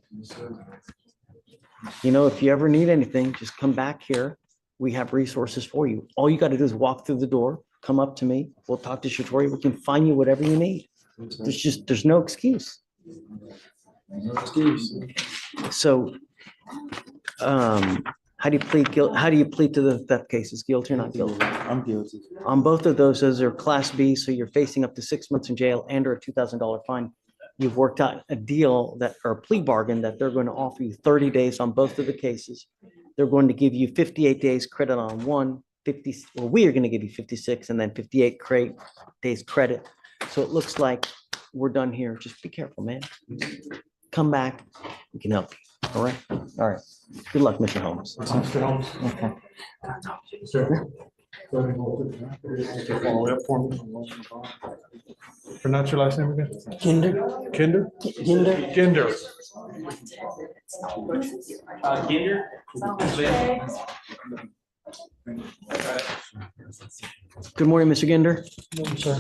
You know, if you ever need anything, just come back here. We have resources for you. All you got to do is walk through the door, come up to me. We'll talk to Shatori. We can find you whatever you need. There's no excuse. So, How do you plead guilt? How do you plead to the theft cases? Guilty or not guilty? I'm guilty. On both of those are class B, so you're facing up to 6 months in jail and or a $2,000 fine. You've worked out a deal that, or a plea bargain that they're going to offer you 30 days on both of the cases. They're going to give you 58 days credit on one, 50, well, we are going to give you 56 and then 58 days credit. So it looks like we're done here. Just be careful, man. Come back, we can help you. All right? All right. Good luck, Mr. Holmes. Mr. Holmes. Okay. Sir. Pronounce your last name again? Kinder. Kinder? Kinder. Kinder. Good morning, Mr. Ginder. Sir.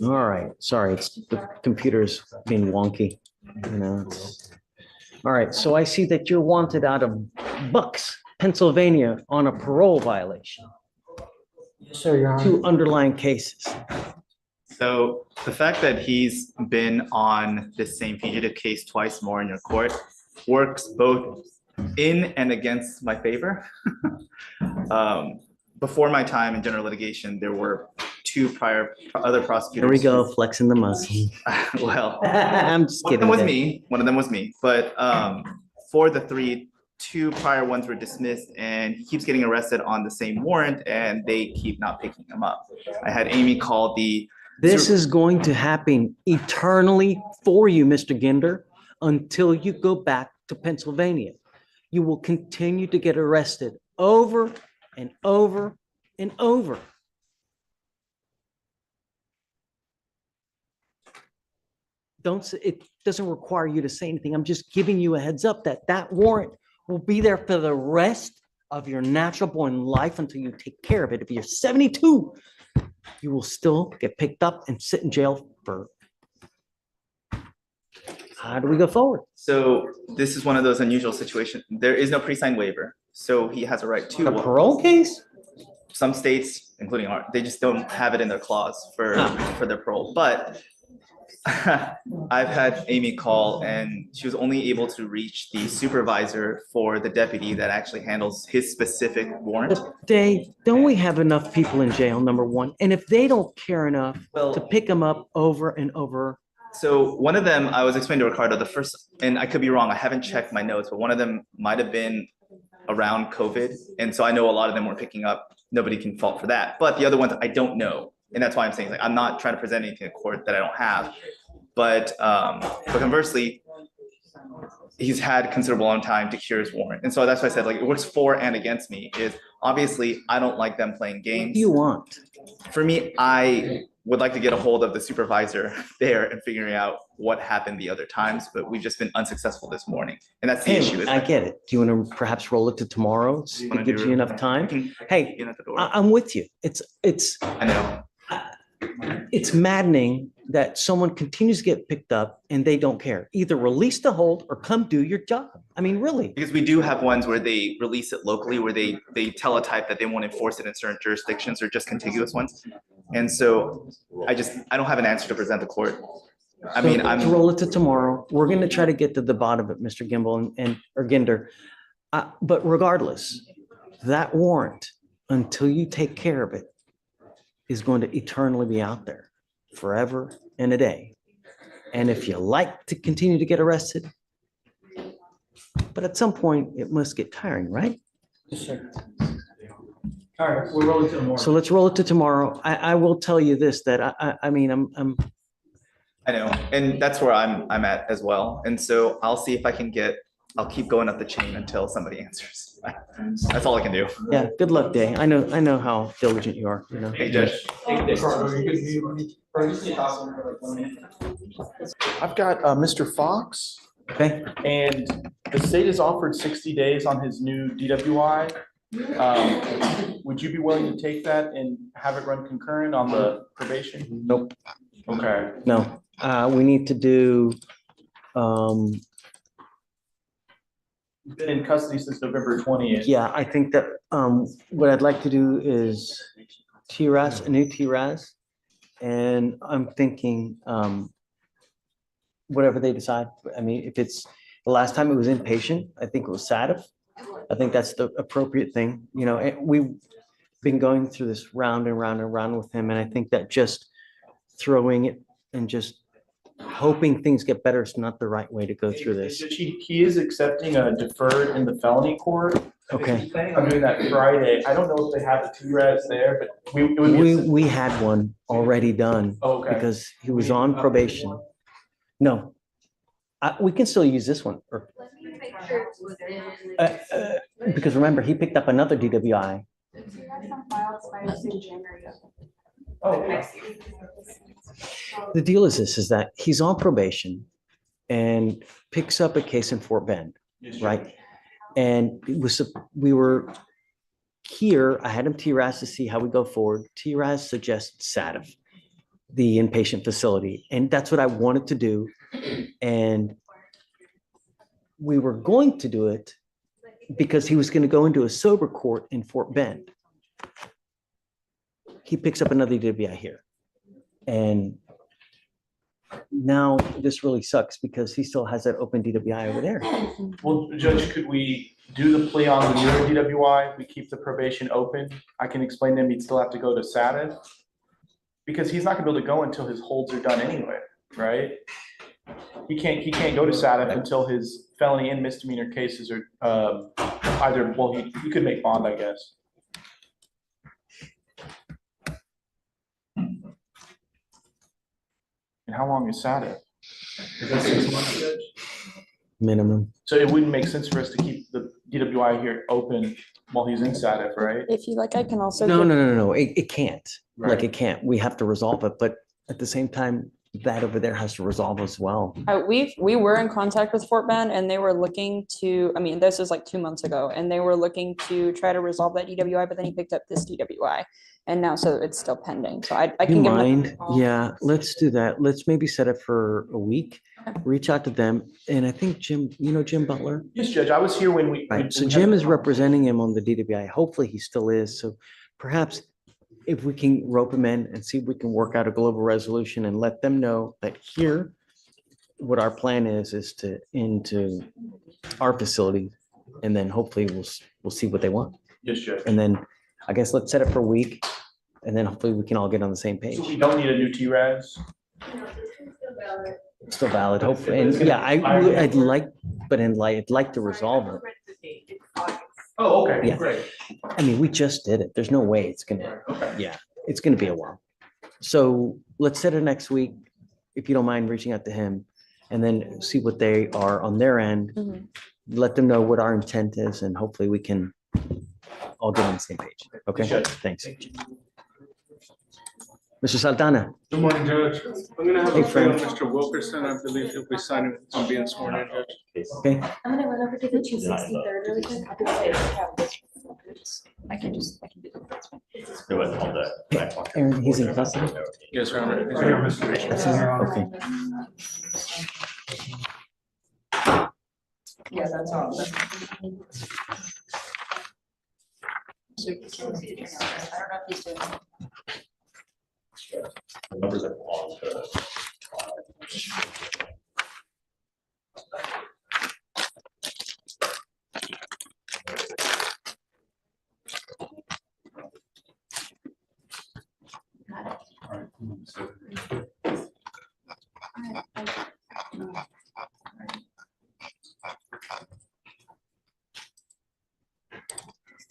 All right, sorry, it's the computer's being wonky, All right, so I see that you're wanted out of Bucks, Pennsylvania on a parole violation. Sir, Your Honor. 2 underlying cases. So the fact that he's been on the same fugitive case twice more in your court works both in and against my favor. Before my time in general litigation, there were 2 prior other prosecutors. Here we go, flexing the muscle. Well, I'm just one of kidding. them was Dave. me. One of them was me. But for the 3, 2 prior ones were dismissed, and he keeps getting arrested on the same warrant, and they keep not picking him up. I had Amy call the. This is going to happen eternally for you, Mr. Ginder, until you go back to Pennsylvania. You will continue to get arrested over and over and over. Don't say, it doesn't require you to say anything. I'm just giving you a heads up that that warrant will be there for the rest of your natural born life until you take care of it. If you're 72, you will still get picked up and sit in jail for. How do we go forward? So this is one of those unusual situations. There is no pre-signed waiver, so he has a right to. A parole case? Some states, including ours, they just don't have it in their clause for their parole. But I've had Amy call, and she was only able to reach the supervisor for the deputy that actually handles his specific warrant. Dave, don't we have enough people in jail, number one? And if they don't care enough to pick them up over and over. So one of them, I was explaining to Ricardo, the first, and I could be wrong, I haven't checked my notes, but one of them might have been around COVID. And so I know a lot of them were picking up. Nobody can fault for that. But the other ones, I don't know. And that's why I'm saying, like, I'm not trying to present anything to court that I don't have. But conversely, he's had considerable amount of time to cure his warrant. And so that's why I said, like, it works for and against me. Is obviously I don't like them playing games. What do you want? For me, I would like to get a hold of the supervisor there and figuring out what happened the other times, but we've just been unsuccessful this morning. And that's the issue. I get it. Do you want to perhaps roll it to tomorrow? It gives you enough time. Hey, I'm with you. I know. It's maddening that someone continues to get picked up and they don't care. Either release the hold or come do your job. I mean, really. Because we do have ones where they release it locally, where they teletype that they won't enforce it in certain jurisdictions or just contiguous ones. And so I don't have an answer to present the court. I mean, let's roll it to tomorrow. We're going to try to get to the bottom of it, Mr. Gimbel or Ginder. But regardless, that warrant, until you take care of it, is going to eternally be out there forever and a day. And if you like to continue to get arrested, but at some point it must get tiring, right? Yes, sir. All right, we'll roll it to tomorrow. So let's roll it to tomorrow. I will tell you this, that I mean, I know, and that's where I'm at as well. And so I'll see if I can I'll keep going up the chain until somebody answers. That's all I can do. Yeah, good luck, Day. I know how diligent you are, you know. Hey, Judge. I've got Mr. Fox. Okay. And the state has offered 60 days on his new DWI. Would you be willing to take that and have it run concurrent on the probation? Nope. Okay. No, we need to do, been in custody since November 20th. Yeah, I think that, what I'd like to do is TRAS, a new TRAS. And I'm thinking, whatever they decide. I mean, if it's, the last time it was inpatient, I think it was SATIF. I think that's the appropriate thing, you know, and we've been going through this round and round and round with him. And I think that just throwing it and just hoping things get better is not the right way to go through this. He is accepting a deferred in the felony court. Okay. He's planning on doing that Friday. I don't know if they have the TRAS there, but it would be. We had one already done. Okay. Because he was on probation. No, we can still use this one. Or, because remember, he picked up another DWI. Oh, The deal is this, is that he's on probation and picks up a case in Fort Bend, right? And it was, we were here, I had him TRAS to see how we go forward. TRAS suggests SATIF, the inpatient facility, and that's what I wanted to do. And we were going to do it because he was going to go into a sober court in Fort Bend. He picks up another DWI here. And now this really sucks because he still has that open DWI over there. Well, Judge, could we do the plea on the newer DWI? We keep the probation open. I can explain to him he'd still have to go to SATIF. Because he's not gonna be able to go until his holds are done anyway, right? He can't go to SATIF until his felony and misdemeanor cases are either, well, he could make bond, I guess. And how long is SATIF? Is that 6 months, Judge? Minimum. So it wouldn't make sense for us to keep the DWI here open while he's in SATIF, right? If you like, I can also. No. It can't. Right. Like it can't. We have to resolve it. But at the same time, that over there has to resolve as well. We were in contact with Fort Bend and they were looking to, I mean, this was like 2 months ago, and they were looking to try to resolve that DWI, but then he picked up this DWI. And now, so it's still pending. So I You can give him a mind? call. Yeah, let's do that. Let's maybe set it for a week, reach out to them. And I think Jim, you know Jim Butler? Yes, Judge, I was here when we. Right, so Jim is representing him on the DWI. Hopefully he still is. So perhaps if we can rope him in and see if we can work out a global resolution and let them know that here, what our plan is to into our facility. And then hopefully we'll see what they want. Yes, Judge. And then I guess let's set it for a week and then hopefully we can all get on the same page. So we don't need a new TRAS? Still valid, hopefully. And yeah, I'd like to resolve it. Oh, okay, Yeah. great. I mean, we just did it. There's no way it's gonna, yeah, it's gonna be a while. So let's set it next week, if you don't mind reaching out to him and then see what they are on their end. Mhm. Let them know what our intent is and hopefully we can all get on the same page. Okay, Sure. thanks. Mr. Saldana. Good morning, Judge. I'm gonna have Hey, a plea on friend. Mr. Wilkerson. I believe he'll be signing on being sworn in, Judge. Okay, I'm gonna run over to the 263rd really quick. I'll be right back. I can do that. That's fine. Aaron, he's in custody. Yes, Your Honor. He's here, Mr. Okay. Yeah, that's all. I don't know if he's doing. Numbers that belong to.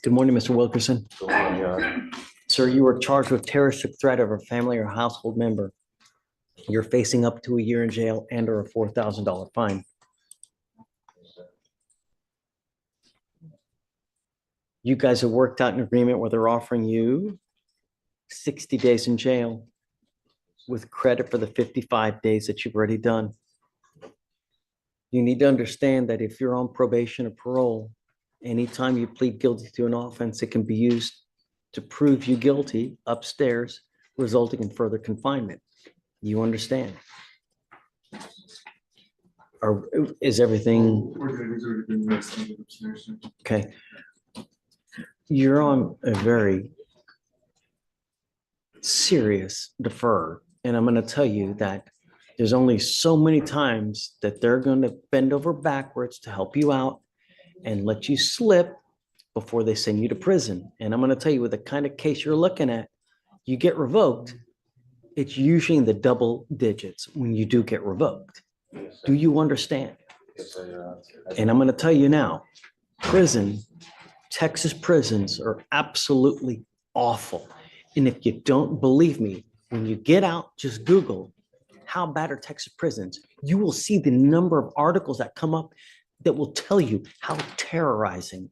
Good morning, Mr. Wilkerson. Sir, you were charged with terroristic threat of a family or household member. You're facing up to a year in jail and or a $4,000 fine. You guys have worked out an agreement where they're offering you 60 days in jail with credit for the 55 days that you've already done. You need to understand that if you're on probation or parole, anytime you plead guilty to an offense, it can be used to prove you guilty upstairs, resulting in further confinement. You understand? Is everything okay? You're on a very serious defer, and I'm going to tell you that there's only so many times that they're going to bend over backwards to help you out and let you slip before they send you to prison. And I'm going to tell you, with the kind of case you're looking at, you get revoked, it's usually in the double digits when you do get revoked. Do you understand? And I'm going to tell you now, Texas prisons are absolutely awful. And if you don't believe me, when you get out, just Google how bad are Texas prisons. You will see the number of articles that come up that will tell you how terrorizing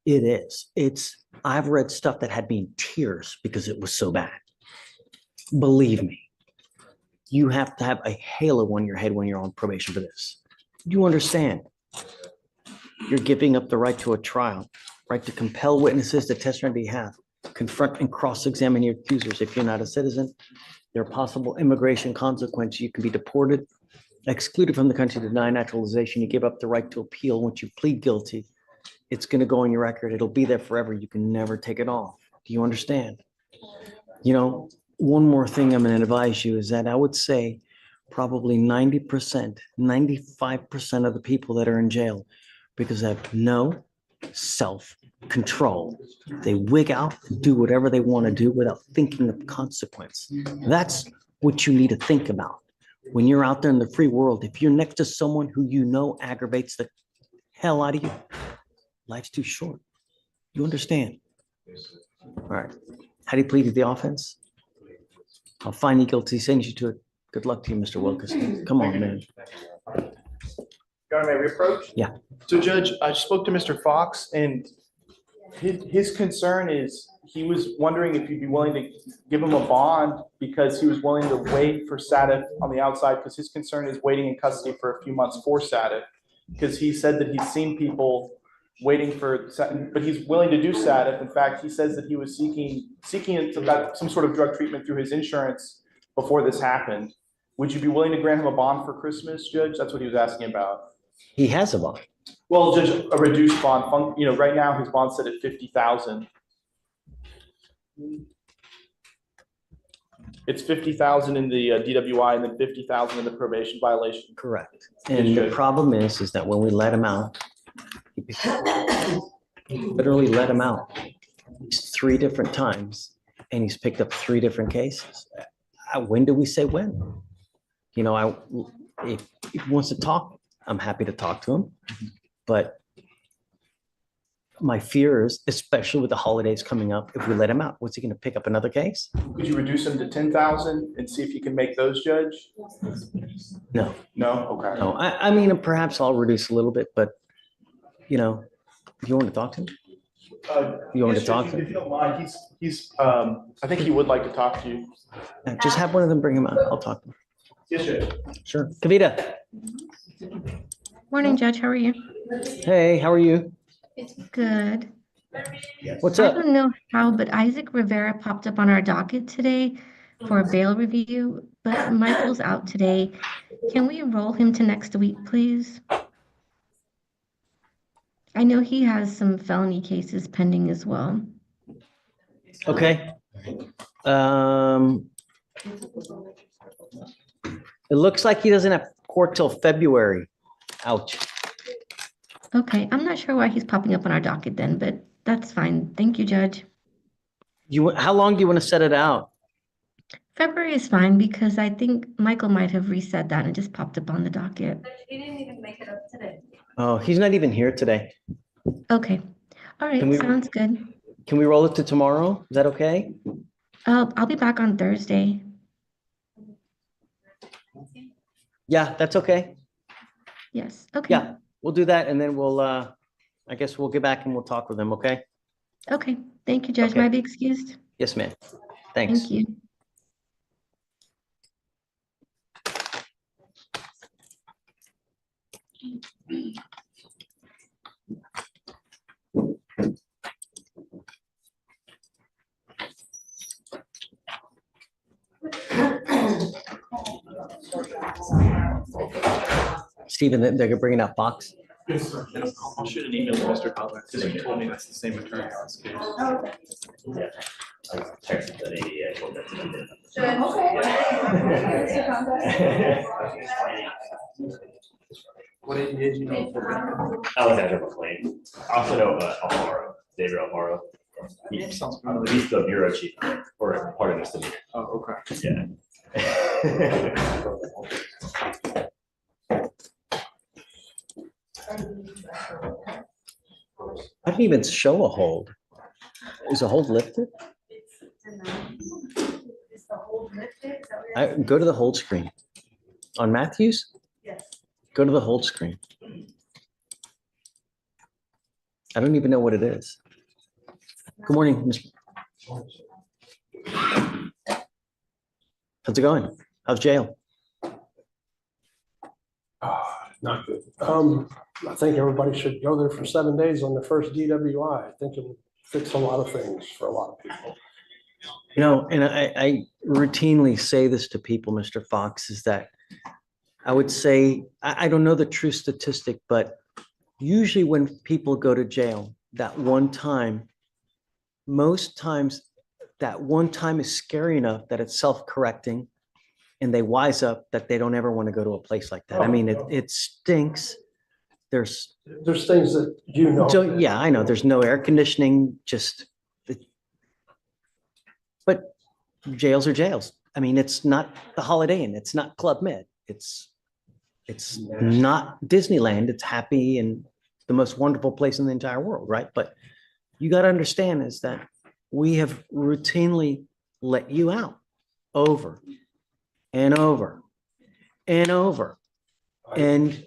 it is. I've read stuff that had me in tears because it was so bad. Believe me, you have to have a halo on your head when you're on probation for this. You understand? You're giving up the right to a trial, right to compel witnesses to testify on behalf, confront and cross-examine your accusers. If you're not a citizen, there are possible immigration consequences. You can be deported, excluded from the country, denied naturalization. You give up the right to appeal once you plead guilty. It's going to go on your record. It'll be there forever. You can never take it off. Do you understand? You know, one more thing I'm going to advise you is that I would say probably 90%, 95% of the people that are in jail because they have no self-control. They wig out and do whatever they want to do without thinking of consequence. That's what you need to think about. When you're out there in the free world, if you're next to someone who you know aggravates the hell out of you, life's too short. You understand? All right. How do you plead to the offense? I'll find you guilty, send you to it. Good luck to you, Mr. Wilkerson. Come on, man. Got my reapproach? Yeah. So Judge, I spoke to Mr. Fox and his concern is he was wondering if you'd be willing to give him a bond because he was willing to wait for SATIF on the outside because his concern is waiting in custody for a few months for SATIF because he said that he's seen people waiting for, but he's willing to do SATIF. In fact, he says that he was seeking some sort of drug treatment through his insurance before this happened. Would you be willing to grant him a bond for Christmas, Judge? That's what he was asking about. He has a bond. Well, Judge, a reduced bond. You know, right now his bond's set at 50,000. It's 50,000 in the DWI and then 50,000 in the probation violation. Correct. And the problem is that when we let him out, literally let him out 3 different times, and he's picked up 3 different cases. When do we say when? You know, if he wants to talk, I'm happy to talk to him. But my fear is, especially with the holidays coming up, if we let him out, what's he going to pick up another case? Could you reduce him to 10,000 and see if you can make those, Judge? No. No? Okay. No, I mean, perhaps I'll reduce a little bit, but you know, if you want to talk to him, you want yes, to talk Judge, to if him? you don't mind, I think he would like to talk to you. Just have one of them bring him out. I'll talk to him. Yes, Judge. Sure. Kavita. Morning, Judge. How are you? Hey, how are you? It's good. What's I up? don't know how, but Isaac Rivera popped up on our docket today for a bail review, but Michael's out today. Can we enroll him to next week, please? I know he has some felony cases pending as well. Okay. It looks like he doesn't have court till February. Ouch. Okay, I'm not sure why he's popping up on our docket then, but that's fine. Thank you, Judge. How long do you want to set it out? February is fine because I think Michael might have reset that and just popped up on the docket. He didn't even make it up today. Oh, he's not even here today. Okay. All right, sounds good. Can we roll it to tomorrow? Is that okay? I'll be back on Thursday. Yeah, that's okay. Yes, okay. Yeah, we'll do that and then we'll, I guess we'll get back and we'll talk with him, okay? Okay, thank you, Judge. Okay. May I be excused? Yes, ma'am. Thanks. Thank you. Stephen, they're bringing out Fox. Yes, sir. I'll shoot an email to Mr. Cutler, because he told me that's the same attorney on this case. Okay. I texted the ADA, I told that to them. What did you know? Alexander McLean. I also know Alvaro, David Alvaro. He's the bureau chief for part of this. Oh, okay. Yeah. I didn't even show a hold. Is a hold lifted? Is the hold lifted? Is that what you're Go to the hold screen. On Matthews, Yes. go to the hold screen. I don't even know what it is. Good morning, Mr. How's it going? How's jail? Not good. I think everybody should go there for 7 days on the first DWI. I think it would fix a lot of things for a lot of people. You know, and I routinely say this to people, Mr. Fox, is that I would say, I don't know the true statistic, but usually when people go to jail, that one time, most times that one time is scary enough that it's self-correcting and they wise up that they don't ever want to go to a place like that. I mean, it stinks. There's things that you know. So, yeah, I know there's no air conditioning, but jails are jails. I mean, it's not the Holiday Inn. It's not Club Med. It's not Disneyland. It's happy and the most wonderful place in the entire world, right? But you got to understand is that we have routinely let you out over and over and over. And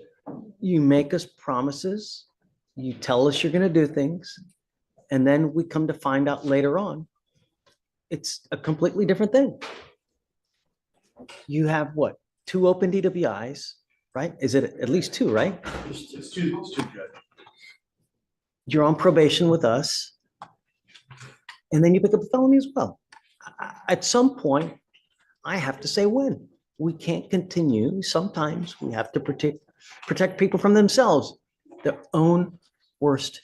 you make us promises, you tell us you're going to do things, and then we come to find out later on, it's a completely different thing. You have what? 2 open DWIs, right? Is it at least 2, right? It's two, Judge. You're on probation with us, and then you pick up a felony as well. At some point, I have to say when. We can't continue. Sometimes we have to protect people from themselves, their own worst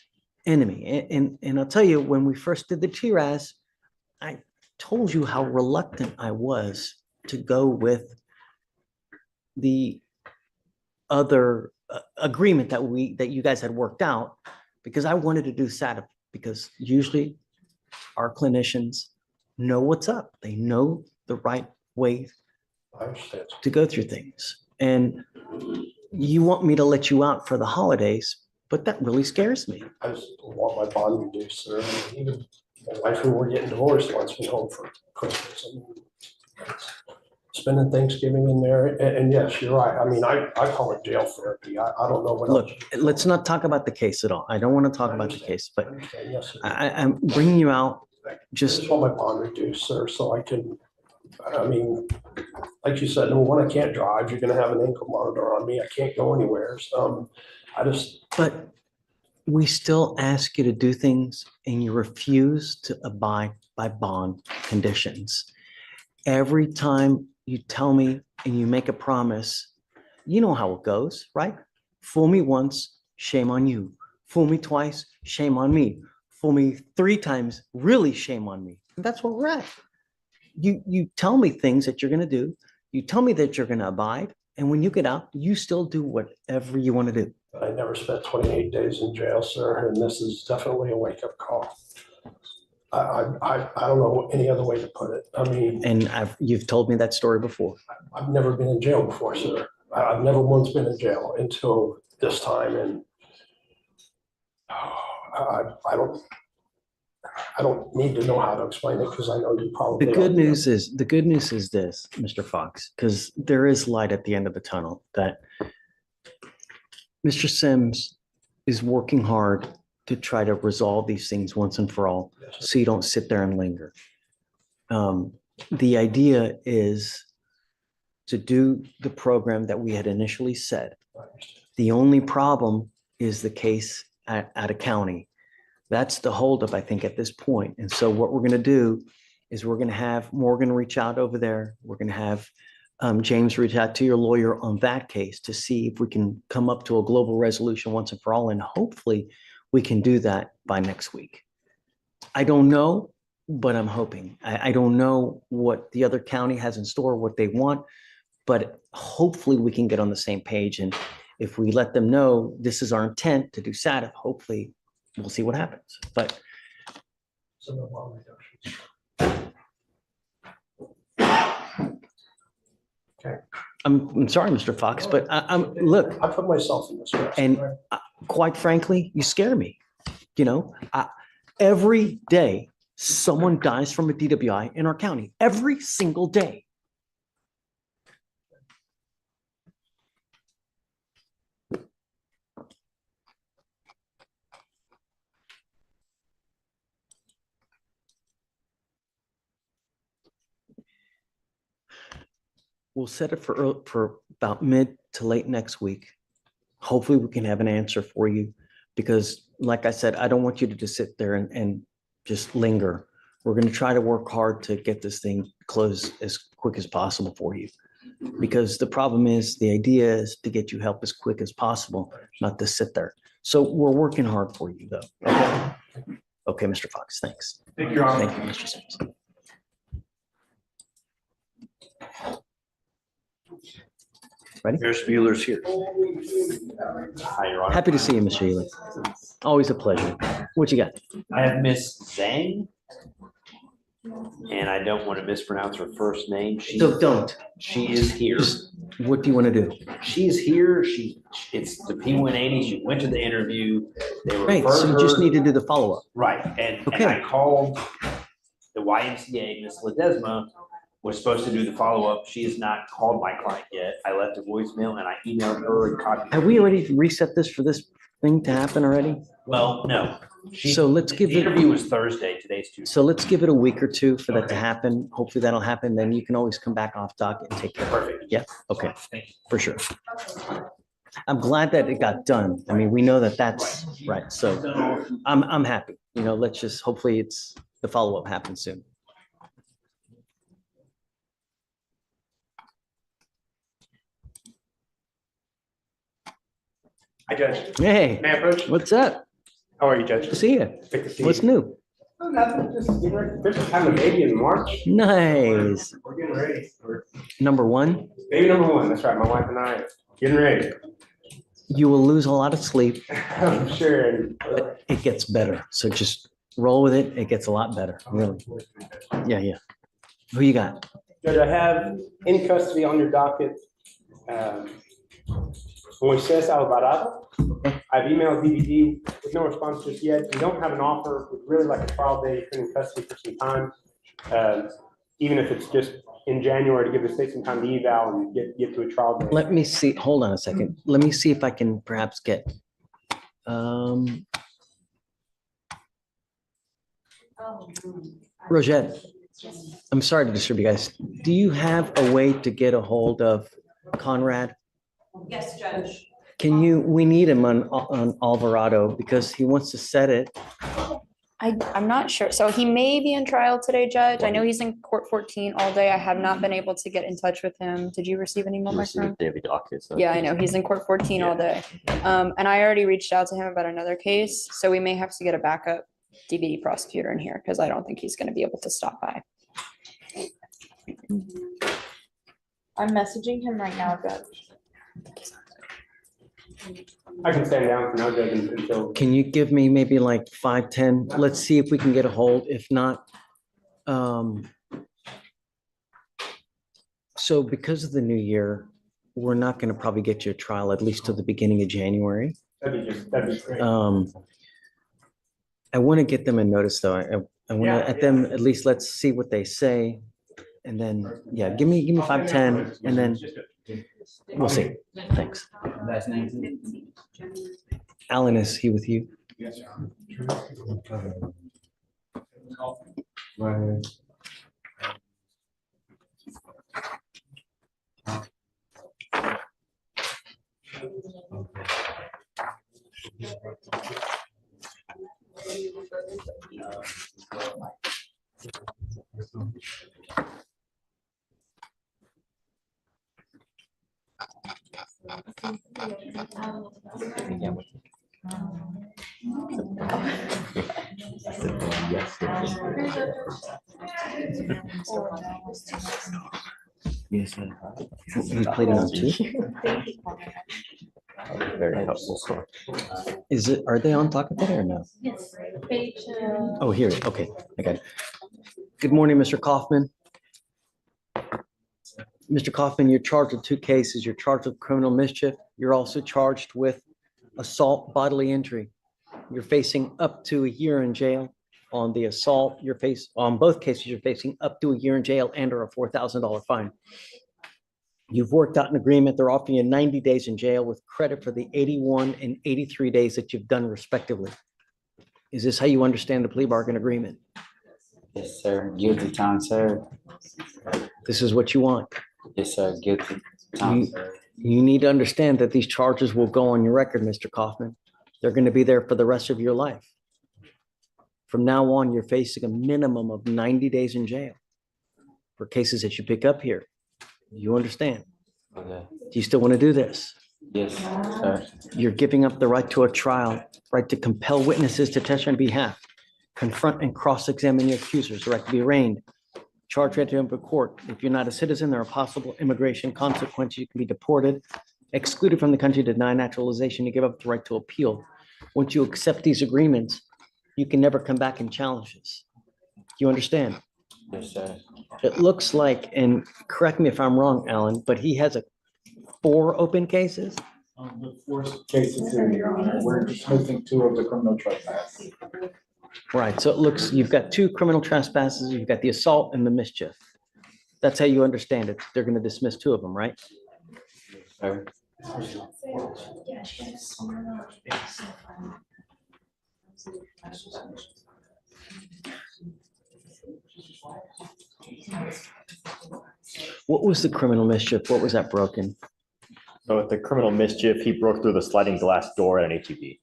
enemy. And I'll tell you, when we first did the TRAS, I told you how reluctant I was to go with the other agreement that you guys had worked out, because I wanted to do SATA, because usually our clinicians know what's up. They know the right way I understand. to go through things. And you want me to let you out for the holidays, but that really scares me. I just want my bond reduced, sir. Even my wife, who we're getting divorced, wants me home for Christmas. I mean, spending Thanksgiving in there, and yes, you're right. I mean, I call it jail therapy. I don't know what Look, else. let's not talk about the case at all. I don't want to talk about the case, but Yes, sir. I'm bringing you out I just, just want my bond reduced, sir, so I can, I mean, like you said, number one, I can't drive. You're gonna have an ankle monitor on me. I can't go anywhere. So but we still ask you to do things and you refuse to abide by bond conditions. Every time you tell me and you make a promise, you know how it goes, right? Fool me once, shame on you. Fool me twice, shame on me. Fool me 3 times, really shame on me. And that's where we're at. You tell me things that you're going to do. You tell me that you're going to abide. And when you get out, you still do whatever you want to do. I never spent 28 days in jail, sir, and this is definitely a wake-up call. I don't know any other way to put it. I mean, And you've told me that story before. I've never been in jail before, sir. I've never once been in jail until this time, and I don't need to know how to explain it, because I know you probably. The good news is this, Mr. Fox, because there is light at the end of the tunnel, that Mr. Sims is working hard to try to resolve these things once and for all, so you don't sit there and linger. The idea is to do the program that we had initially said. The only problem is the case at a county. That's the holdup, I think, at this point. And so what we're going to do is we're going to have Morgan reach out over there. We're going to have James, reach out to your lawyer on that case to see if we can come up to a global resolution once and for all, and hopefully we can do that by next week. I don't know, but I'm hoping. I don't know what the other county has in store, what they want, but hopefully we can get on the same page. And if we let them know this is our intent to do SATF, hopefully we'll see what happens. But Some of our reductions. Okay. I'm sorry, Mr. Fox, but look. I put myself in this. mess, And right? quite frankly, you scare me. You know, every day someone dies from a DWI in our county, every single day. We'll set it for about mid to late next week. Hopefully we can have an answer for you because like I said, I don't want you to just sit there and just linger. We're going to try to work hard to get this thing closed as quick as possible for you. Because the problem is, the idea is to get you help as quick as possible, not to sit there. So we're working hard for you though. Okay, okay, Mr. Fox, thanks. Thank you, Your Honor. Thank you, Mr. Sims. Ready? Mr. Mueller's here. Hi, Your Honor. Happy to see you, Mr. Ely. Always a pleasure. What you got? I have Miss Zhang. And I don't want to mispronounce her first name. So don't. She is here. What do you want to do? She is here. It's the P180. She went to the interview. They Right, referred so you just her- need to do the follow-up. Right, and Okay. I called the YMCA, Miss Ledesma was supposed to do the follow-up. She has not called my client yet. I left a voicemail and I emailed her and copied. Have we already reset this for this thing to happen already? Well, no. So let's give The it. interview was Thursday, today's Tuesday. So let's give it a week or two for that to happen. Hopefully that'll happen. Then you can always come back off docket and take care of it. Perfect. Yeah, okay, for sure. I'm glad that it got done. I mean, we know that that's right. So I'm happy. You know, let's just, hopefully the follow-up happens soon. Hi, Judge. Hey, May I approach? what's up? How are you, Judge? Good to see you. Good to see What's you. new? Oh, nothing, just getting ready. There's a time of baby in March. Nice. We're getting ready. Number one, Baby number one, that's right. My wife and I are getting ready. you will lose a lot of sleep. I'm sure. But it gets better. So just roll with it. It gets a lot better, really. Yeah, yeah. Who you got? Judge, I have in custody on your docket, Moises Alvarado. I've emailed DVD with no response just yet. We don't have an offer. We'd really like a trial date in custody for some time. Even if it's just in January to give the state some time to eval and get to a trial date. Let me see. Hold on a second. Let me see if I can perhaps get. Rosette, I'm sorry to disturb you guys. Do you have a way to get a hold of Conrad? Yes, Judge. We need him on Alvarado because he wants to set it. I'm not sure. So he may be in trial today, Judge. I know he's in court 14 all day. I have not been able to get in touch with him. Did you receive an email, my friend? David Dockett. Yeah, I know. He's in court 14 all day. And I already reached out to him about another case, so we may have to get a backup DVD prosecutor in here because I don't think he's going to be able to stop by. I'm messaging him right now, Judge. I can stand down for now, Judge, until. Can you give me maybe like 5, 10? Let's see if we can get a hold. If not, so because of the new year, we're not going to probably get you a trial at least till the beginning of January. That'd be great. I want to get them a notice though. I want Yeah, to at them, at least let's see what they say. And then, yeah, give me 5, 10 and then we'll see. Thanks. Last name. Alan, is he with you? Yes, sir. Yes, you played it on two? Very helpful. Is it, are they on talking today or no? Yes. Page, Oh, here, okay, I got it. Good morning, Mr. Kaufman. Mr. Kaufman, you're charged with two cases. You're charged with criminal mischief. You're also charged with assault, bodily injury. You're facing up to a year in jail. On the assault, on both cases, you're facing up to a year in jail and or a $4,000 fine. You've worked out an agreement. They're offering you 90 days in jail with credit for the 81 and 83 days that you've done respectively. Is this how you understand the plea bargain agreement? Yes, sir. Guilty time served. This is what you want? Yes, sir. Guilty time served. You need to understand that these charges will go on your record, Mr. Kaufman. They're going to be there for the rest of your life. From now on, you're facing a minimum of 90 days in jail for cases that you pick up here. You understand? Okay. Do you still want to do this? Yes, sir. You're giving up the right to a trial, right to compel witnesses to testify on behalf, confront and cross-examine your accusers, the right to be arraigned, charged at the court. If you're not a citizen, there are possible immigration consequences. You can be deported, excluded from the country, denied naturalization. You give up the right to appeal. Once you accept these agreements, you can never come back and challenge this. You understand? Yes, sir. It looks like, and correct me if I'm wrong, Alan, but he has 4 open cases? The 4 cases here, Your Honor, we're dismissing 2 of the criminal trespass. Right, so it looks, you've got 2 criminal trespasses, you've got the assault and the mischief. That's how you understand it. They're going to dismiss 2 of them, right? Sir. What was the criminal mischief? What was that broken? So with the criminal mischief, he broke through the sliding glass door at an HEB.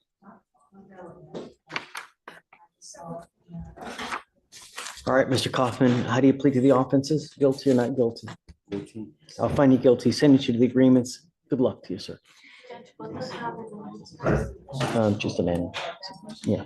All right, Mr. Kaufman, how do you plead to the offenses? Guilty or not guilty? Guilty. I'll find you guilty, send you to the agreements. Good luck to you, sir. Just a minute. Yeah.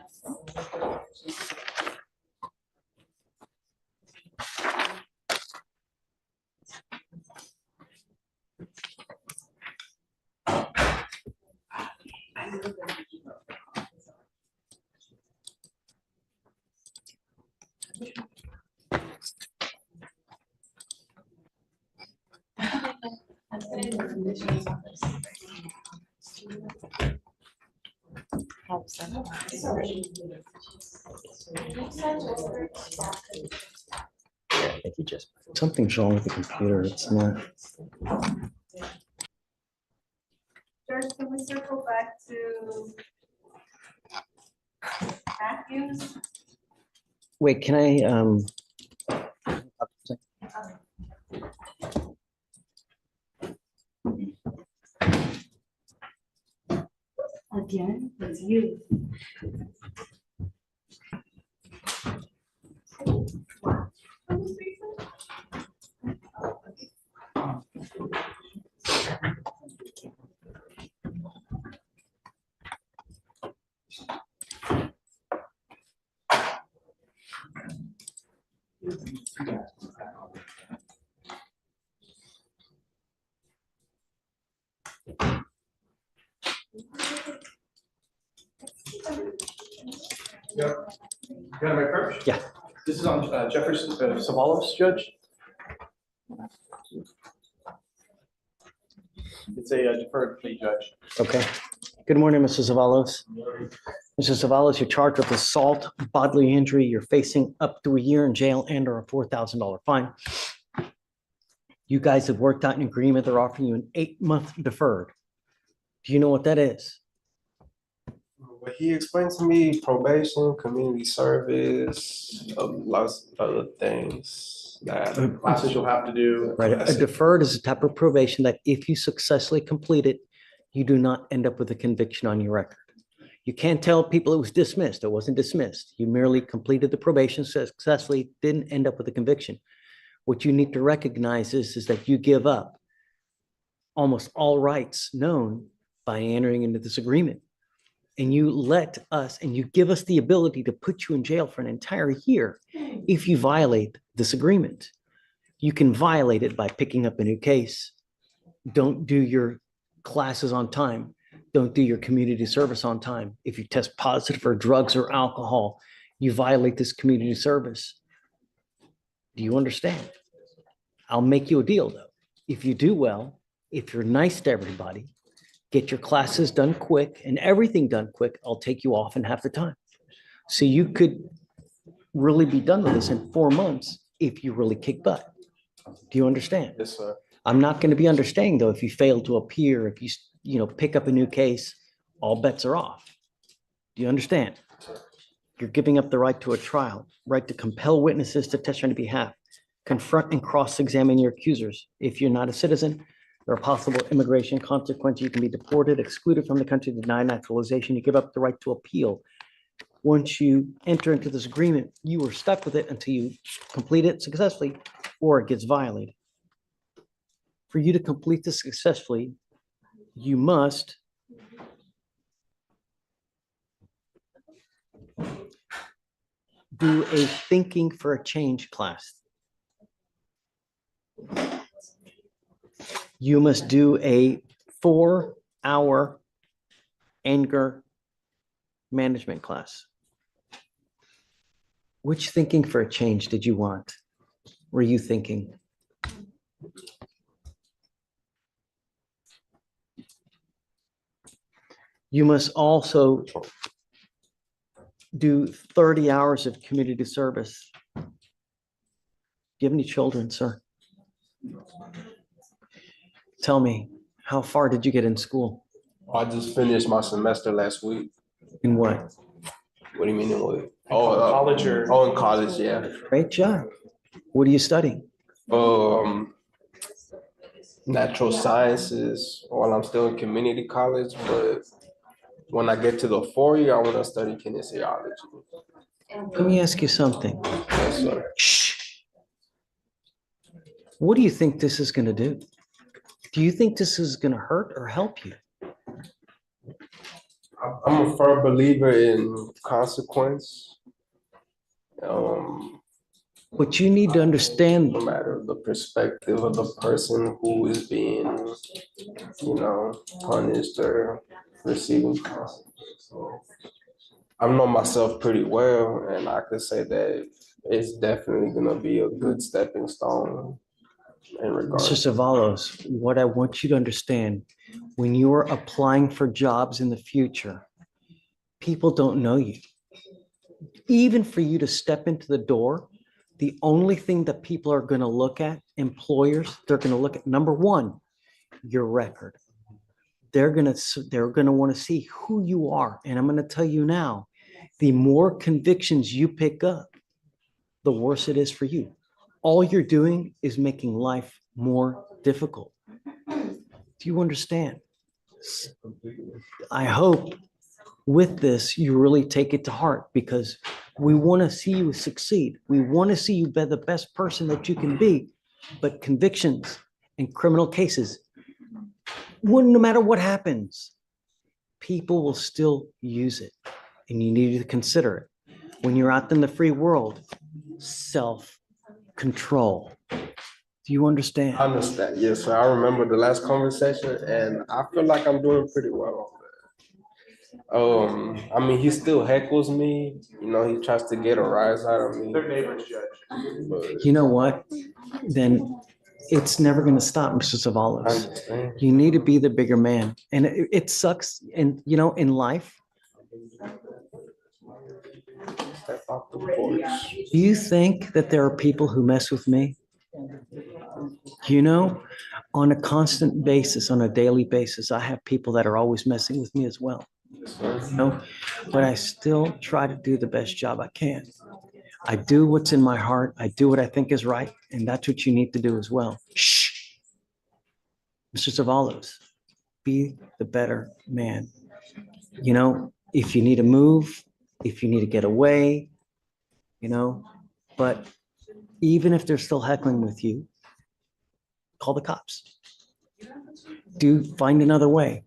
I think you just, something's wrong with the computer. It's not. George, can we circle back to Matthews? Wait, can I, Again, it's you. Yeah. You got my approach? Yeah. This is on Jefferson Savalos, Judge. It's a deferred plea, Judge. Okay. Good morning, Mrs. Zavalos. Mrs. Zavalos, you're charged with assault, bodily injury. You're facing up to a year in jail and or a $4,000 fine. You guys have worked out an agreement. They're offering you an 8-month deferred. Do you know what that is? What he explained to me, probation, community service, lots of other things that Classes you'll have to do. Right. A deferred is a type of probation that if you successfully complete it, you do not end up with a conviction on your record. You can't tell people it was dismissed. It wasn't dismissed. You merely completed the probation successfully, didn't end up with a conviction. What you need to recognize is that you give up almost all rights known by entering into this agreement. And you let us, and you give us the ability to put you in jail for an entire year if you violate this agreement. You can violate it by picking up a new case. Don't do your classes on time. Don't do your community service on time. If you test positive for drugs or alcohol, you violate this community service. Do you understand? I'll make you a deal though. If you do well, if you're nice to everybody, get your classes done quick and everything done quick, I'll take you off in half the time. So you could really be done with this in 4 months if you really kick butt. Do you understand? Yes, sir. I'm not going to be understanding though if you fail to appear, if you pick up a new case, all bets are off. Do you understand? You're giving up the right to a trial, right to compel witnesses to testify on your behalf, confront and cross-examine your accusers. If you're not a citizen, there are possible immigration consequences. You can be deported, excluded from the country, denied naturalization. You give up the right to appeal. Once you enter into this agreement, you are stuck with it until you complete it successfully or it gets violated. For you to complete this successfully, you must do a thinking for a change class. You must do a 4-hour anger management class. Which thinking for a change did you want? Were you thinking? You must also do 30 hours of community service. Do you have any children, sir? Tell me, how far did you get in school? I just finished my semester last week. In what? What do you mean in what? College or? Oh, in college, yeah. Great job. What are you studying? Natural sciences while I'm still in community college, but when I get to the 4 year, I want to study kinesiology. Let me ask you something. Yes, sir. Shh. What do you think this is going to do? Do you think this is going to hurt or help you? I'm a firm believer in consequence. But you need to understand. No matter the perspective of the person who is being, punished or receiving consequence. So I know myself pretty well, and I could say that it's definitely gonna be a good stepping stone in regards. Mr. Savalos, what I want you to understand, when you are applying for jobs in the future, people don't know you. Even for you to step into the door, the only thing that people are going to look at, employers, they're going to look at, number one, your record. They're going to want to see who you are. And I'm going to tell you now, the more convictions you pick up, the worse it is for you. All you're doing is making life more difficult. Do you understand? I hope with this, you really take it to heart, because we want to see you succeed. We want to see you be the best person that you can be. But convictions and criminal cases, no matter what happens, people will still use it. And you need to consider it. When you're out in the free world, self-control. Do you understand? I understand. Yes, sir. I remember the last conversation, and I feel like I'm doing pretty well. I mean, he still heckles me. He tries to get a rise out of me. Their neighbor's judge. You know what? Then it's never going to stop, Mr. Savalos. You need to be the bigger man. And it sucks. And, in life, do you think that there are people who mess with me? On a constant basis, on a daily basis, I have people that are always messing with me as well. But I still try to do the best job I can. I do what's in my heart. I do what I think is right. And that's what you need to do as well. Shh. Mr. Savalos, be the better man. If you need to move, if you need to get away, but even if they're still heckling with you, call the cops. Find another way.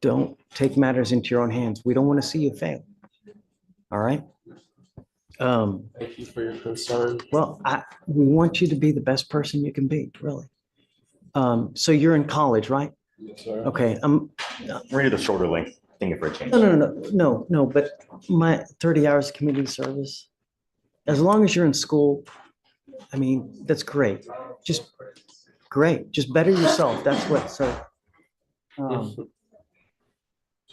don't take matters into your own hands. We don't want to see you fail. All right? Thank you for your concern. Well, we want you to be the best person you can be, really. So you're in college, right? Yes, sir. Okay, Read the shorter length, thinking for a change. no, but my 30 hours of community service, as long as you're in school, I mean, that's great. Just great. Just better yourself. That's what, so. So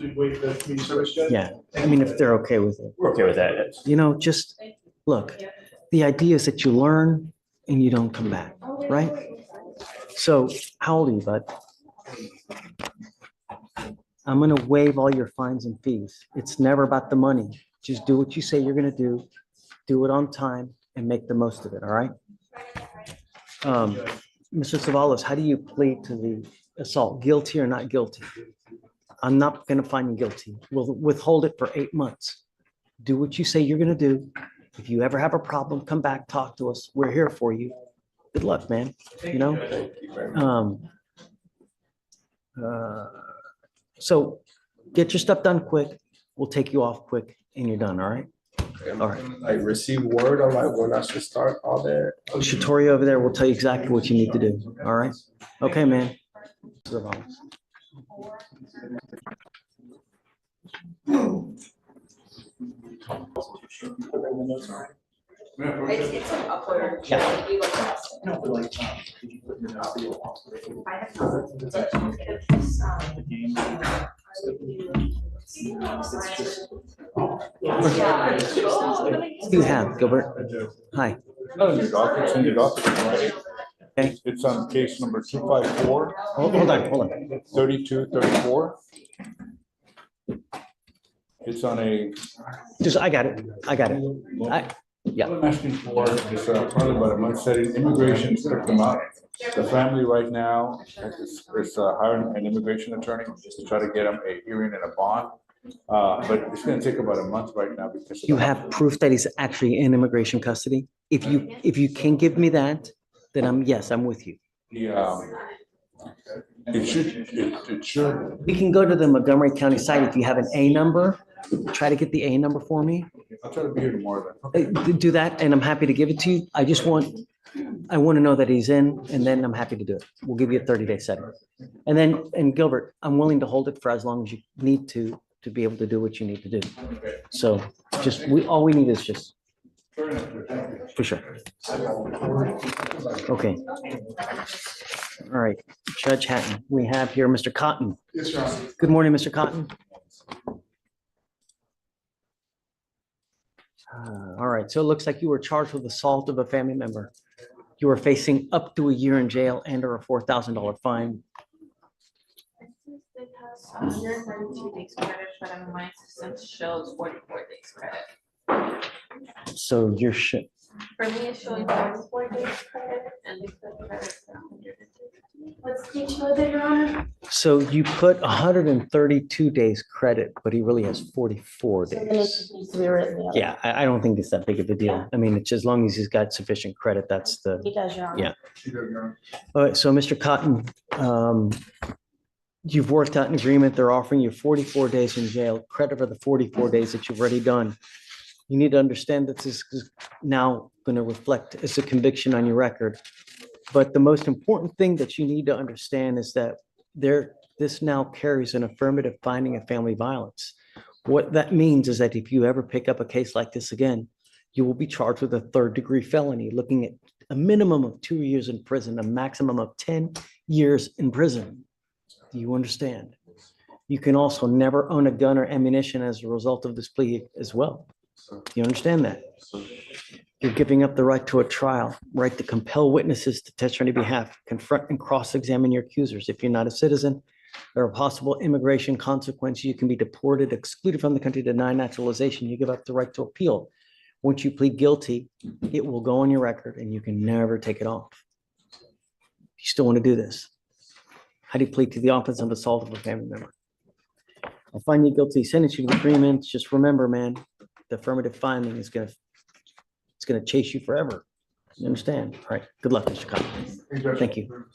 you wait for the community service, Judge? Yeah, I mean, if they're okay with it. We're okay with that. You know, just, look, the idea is that you learn and you don't come back, right? So how old are you, bud? I'm gonna waive all your fines and fees. It's never about the money. Just do what you say you're gonna do it on time, and make the most of it, all right? Mr. Savalas, how do you plead to the assault? Guilty or not guilty? I'm not gonna find you guilty. We'll withhold it for 8 months. Do what you say you're gonna do. If you ever have a problem, come back, talk to us. We're here for you. Good luck, man, you know? Thank you very much. So get your stuff done quick. We'll take you off quick and you're done, all right? All right. I receive word on like when I should start all that. Shatoria over there will tell you exactly what you need to do, all right? Okay, man. It's an upload. Yeah. We look at What do you have, Gilbert? Hi. Not in your docket, it's in your docket, right? Okay. It's on case number 254. Hold on. 3234. It's on a. I got it. Yeah. What I'm asking for is probably about a month setting, immigration took them out. The family right now is hiring an immigration attorney just to try to get them a hearing and a bond. But it's gonna take about a month right now because. You have proof that he's actually in immigration custody? If you can give me that, then I'm with you. It should. We can go to the Montgomery County site if you have an A number. Try to get the A number for me. I'll try to be here tomorrow then. Do that, and I'm happy to give it to you. I want to know that he's in, and then I'm happy to do it. We'll give you a 30-day setting. And Gilbert, I'm willing to hold it for as long as you need to be able to do what you need to do. So all we need is just, for sure. Okay. All right, Judge Hatton, we have here Mr. Cotton. Yes, Your Honor. Good morning, Mr. Cotton. All right, so it looks like you were charged with assault of a family member. You are facing up to a year in jail and or a $4,000 fine. It has 132 days credit, but my system shows 44 days credit. So you're shit. For me, it's showing 44 days credit and the credit is 150. What's the show there, Your Honor? So you put 132 days credit, but he really has 44 So then it days. needs to be written the other. Yeah, I don't think it's that big of a deal. I mean, it's as long as he's got sufficient credit, that's the, He does, Your Honor. yeah. All right, so Mr. Cotton, you've worked out an agreement. They're offering you 44 days in jail, credit for the 44 days that you've already done. You need to understand that this is now going to reflect as a conviction on your record. But the most important thing that you need to understand is that this now carries an affirmative finding of family violence. What that means is that if you ever pick up a case like this again, you will be charged with a third-degree felony, looking at a minimum of 2 years in prison, a maximum of 10 years in prison. Do you understand? You can also never own a gun or ammunition as a result of this plea as well. Do you understand that? You're giving up the right to a trial, right to compel witnesses to testify on your behalf, confront and cross-examine your accusers. If you're not a citizen, there are possible immigration consequences. You can be deported, excluded from the country, denied naturalization. You give up the right to appeal. Once you plead guilty, it will go on your record and you can never take it off. You still want to do this? How do you plead to the offense of assault of a family member? I'll find you guilty, sentence you to agreement. Just remember, man, the affirmative finding is going to chase you forever. You understand? All right. Good luck, Mr. Cotton. Thank you.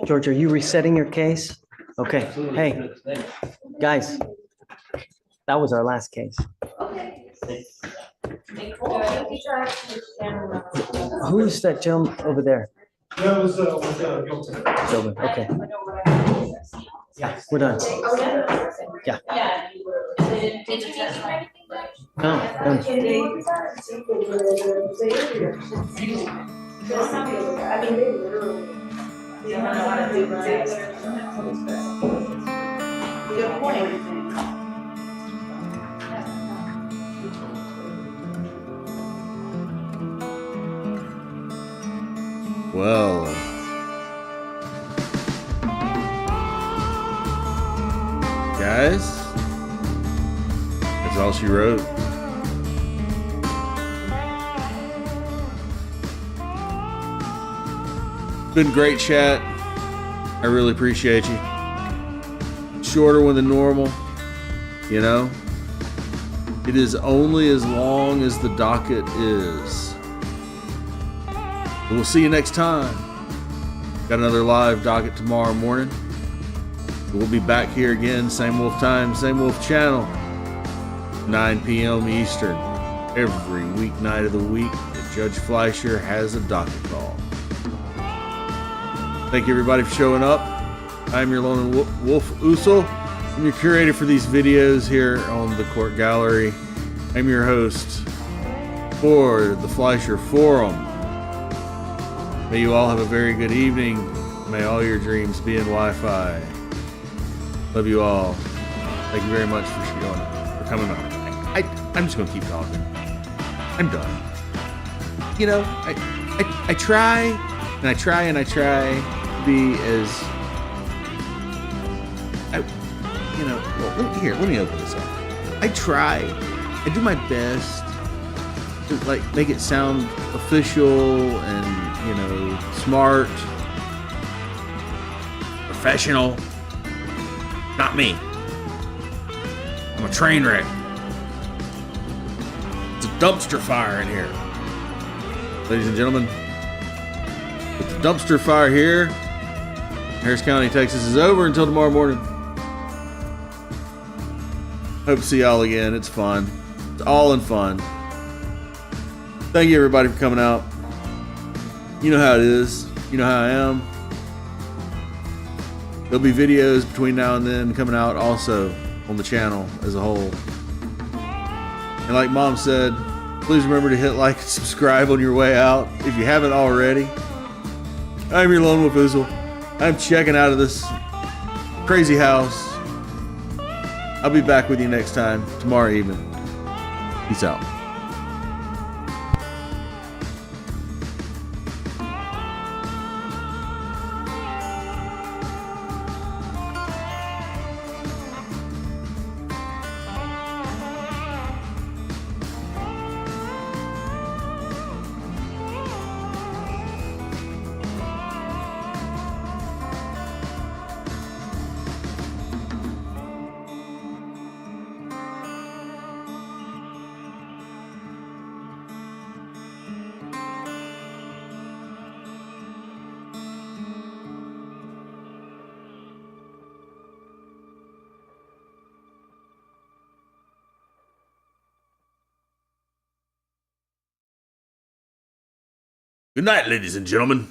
George, are you resetting your case? Okay, hey, guys, that was our last case. Who's that gentleman over there? That was, Sylvan, okay. Yeah, we're done. Yeah. No, Good point. Well. Guys, that's all she wrote. Been great chat. I really appreciate you. Shorter one than normal, you know. It is only as long as the docket is. We'll see you next time. Got another live docket tomorrow morning. We'll be back here again, same wolf time, same wolf channel, 9 p.m. Eastern, every weeknight of the week that Judge Fleischer has a docket call. Thank you everybody for showing up. I'm your lone wolf Usul. I'm your curator for these videos here on the court gallery. I'm your host for the Fleischer Forum. May you all have a very good evening. May all your dreams be in Wi-Fi. Love you all. Thank you very much for coming on. I'm just gonna keep talking. I'm done. You know, I try and I try and I try to be as let me open this up. I try. I do my best to like make it sound official and, you know, smart, professional. Not me. I'm a train wreck. It's a dumpster fire in here. Ladies and gentlemen, with the dumpster fire here, Harris County, Texas is over until tomorrow morning. Hope to see y'all again. It's fun. It's all in fun. Thank you everybody for coming out. You know how it is. You know how I am. There'll be videos between now and then coming out also on the channel as a whole. And like Mom said, please remember to hit like and subscribe on your way out if you haven't already. I'm your lone wolf Usul. I'm checking out of this crazy house. I'll be back with you next time, tomorrow evening. Peace out. Good night, ladies and gentlemen.